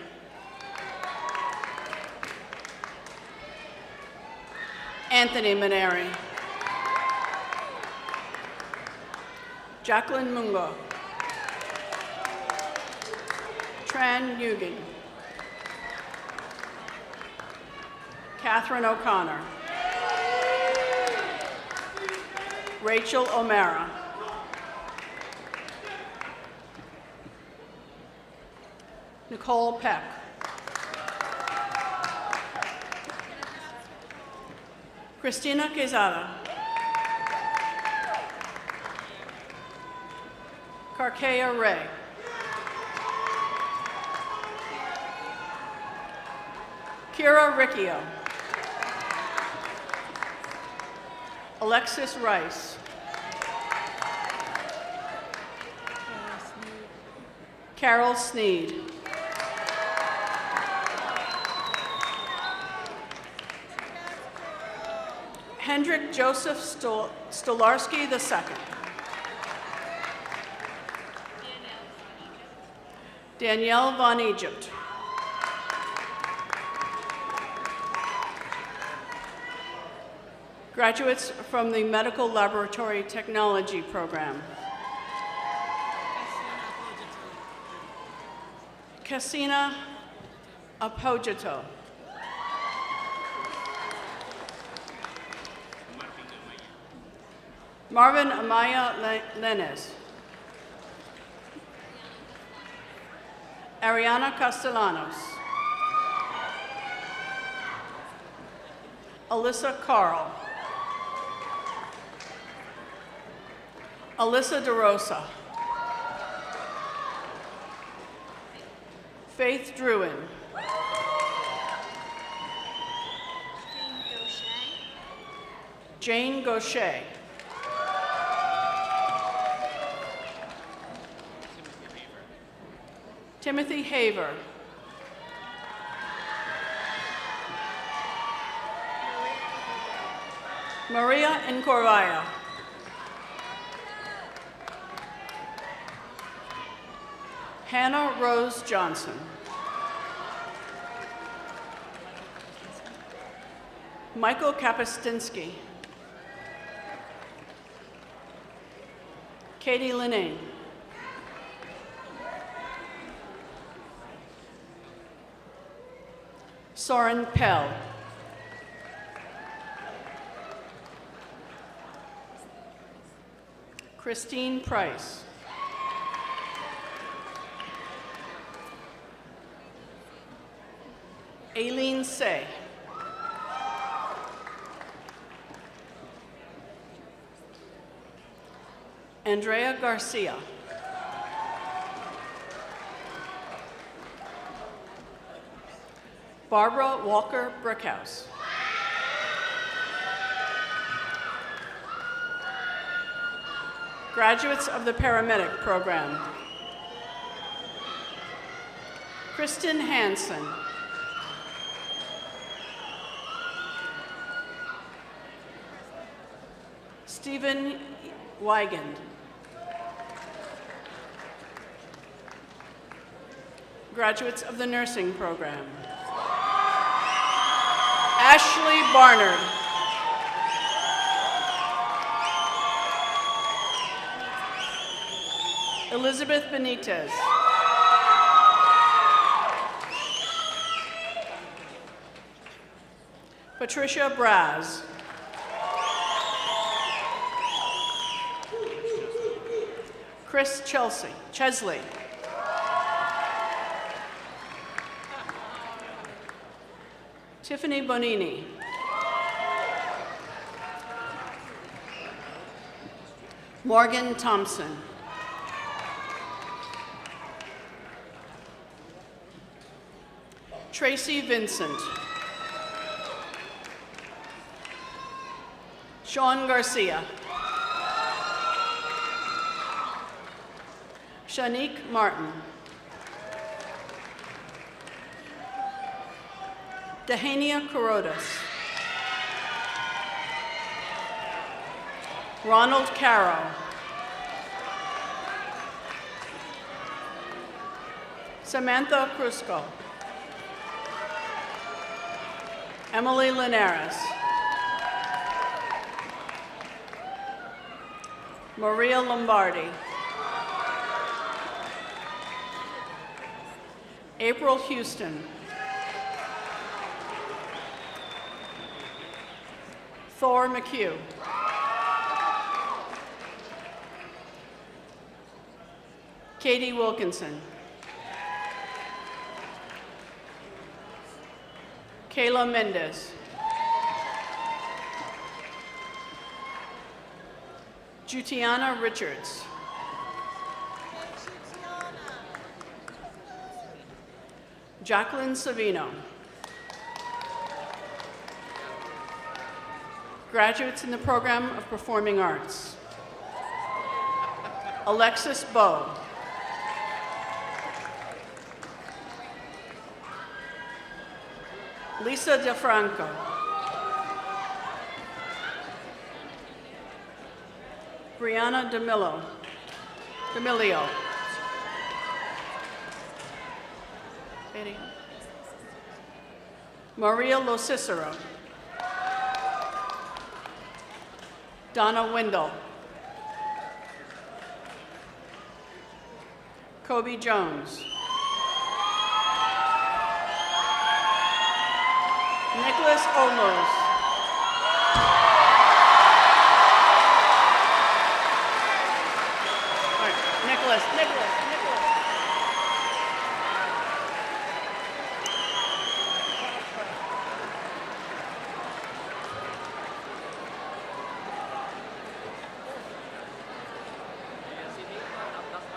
Anthony Maneri. Jacqueline Mungo. Tran Yugen. Catherine O'Connor. Rachel O'Mara. Nicole Peck. Christina Quezada. Carkea Ray. Kira Riccio. Alexis Rice. Carol Sneed. Hendrik Joseph Stolarski II. Danielle Von Egypt. Graduates from the Medical Laboratory Technology Program. Cassina Apogito. Marvin Amaya Lenes. Ariana Castellanos. Alyssa Carl. Alyssa DeRosa. Faith Druin. Jane Gaucher. Timothy Haver. Maria Incorvaya. Hannah Rose Johnson. Michael Kapustinski. Katie Linnane. Soren Pell. Christine Price. Aileen Say. Andrea Garcia. Barbara Walker Brickhouse. Graduates of the paramedic program. Kristen Hansen. Stephen Wigand. Graduates of the nursing program. Ashley Barnard. Elizabeth Benitez. Patricia Braz. Chris Chesley. Tiffany Bonini. Morgan Thompson. Tracy Vincent. Sean Garcia. Shanique Martin. Dehania Corodas. Ronald Caro. Samantha Crusco. Emily Linares. Maria Lombardi. April Houston. Thor McHugh. Katie Wilkinson. Kayla Mendez. Jutiana Richards. Jacqueline Savino. Graduates in the program of Performing Arts. Alexis Bowe. Lisa DeFranco. Brianna D'Amelio. Maria Lo Cicero. Donna Wendell. Kobe Jones. Nicholas Olmos. All right, Nicholas.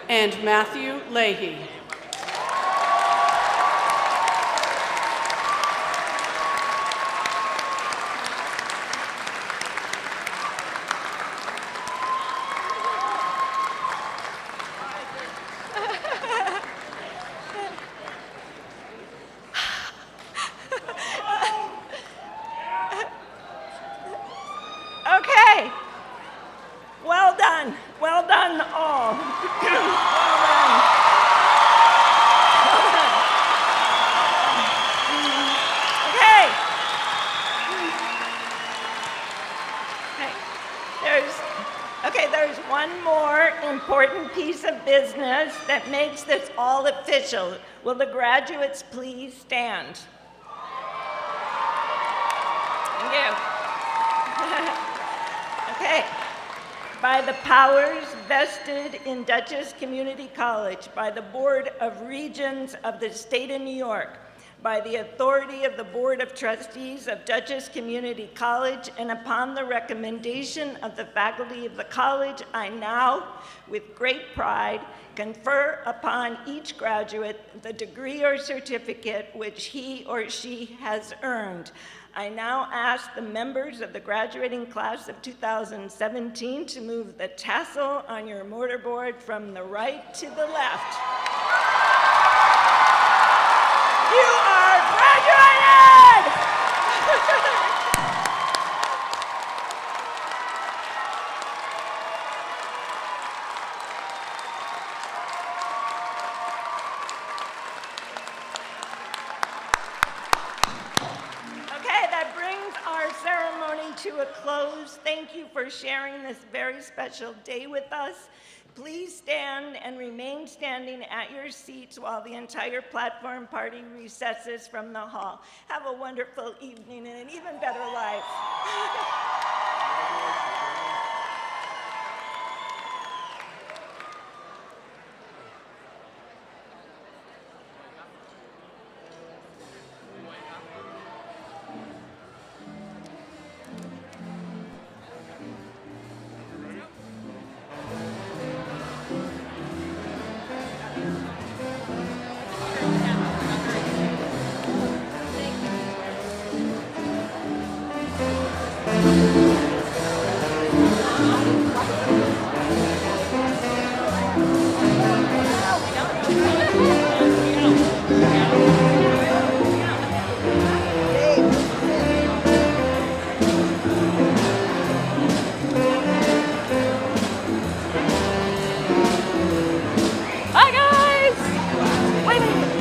And Matthew Leahy. Okay. Well done. Well done, all. Well done. Okay. There's one more important piece of business that makes this all official. Will the graduates please stand? Thank you. Okay. By the powers vested in Dutchess Community College, by the Board of Regents of the State of New York, by the authority of the Board of Trustees of Dutchess Community College, and upon the recommendation of the faculty of the college, I now, with great pride, confer upon each graduate the degree or certificate which he or she has earned. I now ask the members of the graduating class of 2017 to move the tassel on your mortarboard from the right to the left. You are graduated! Okay, that brings our ceremony to a close. Thank you for sharing this very special day with us. Please stand and remain standing at your seats while the entire platform party recesses from the hall. Have a wonderful evening and an even better life. Bye, guys! Wait a minute.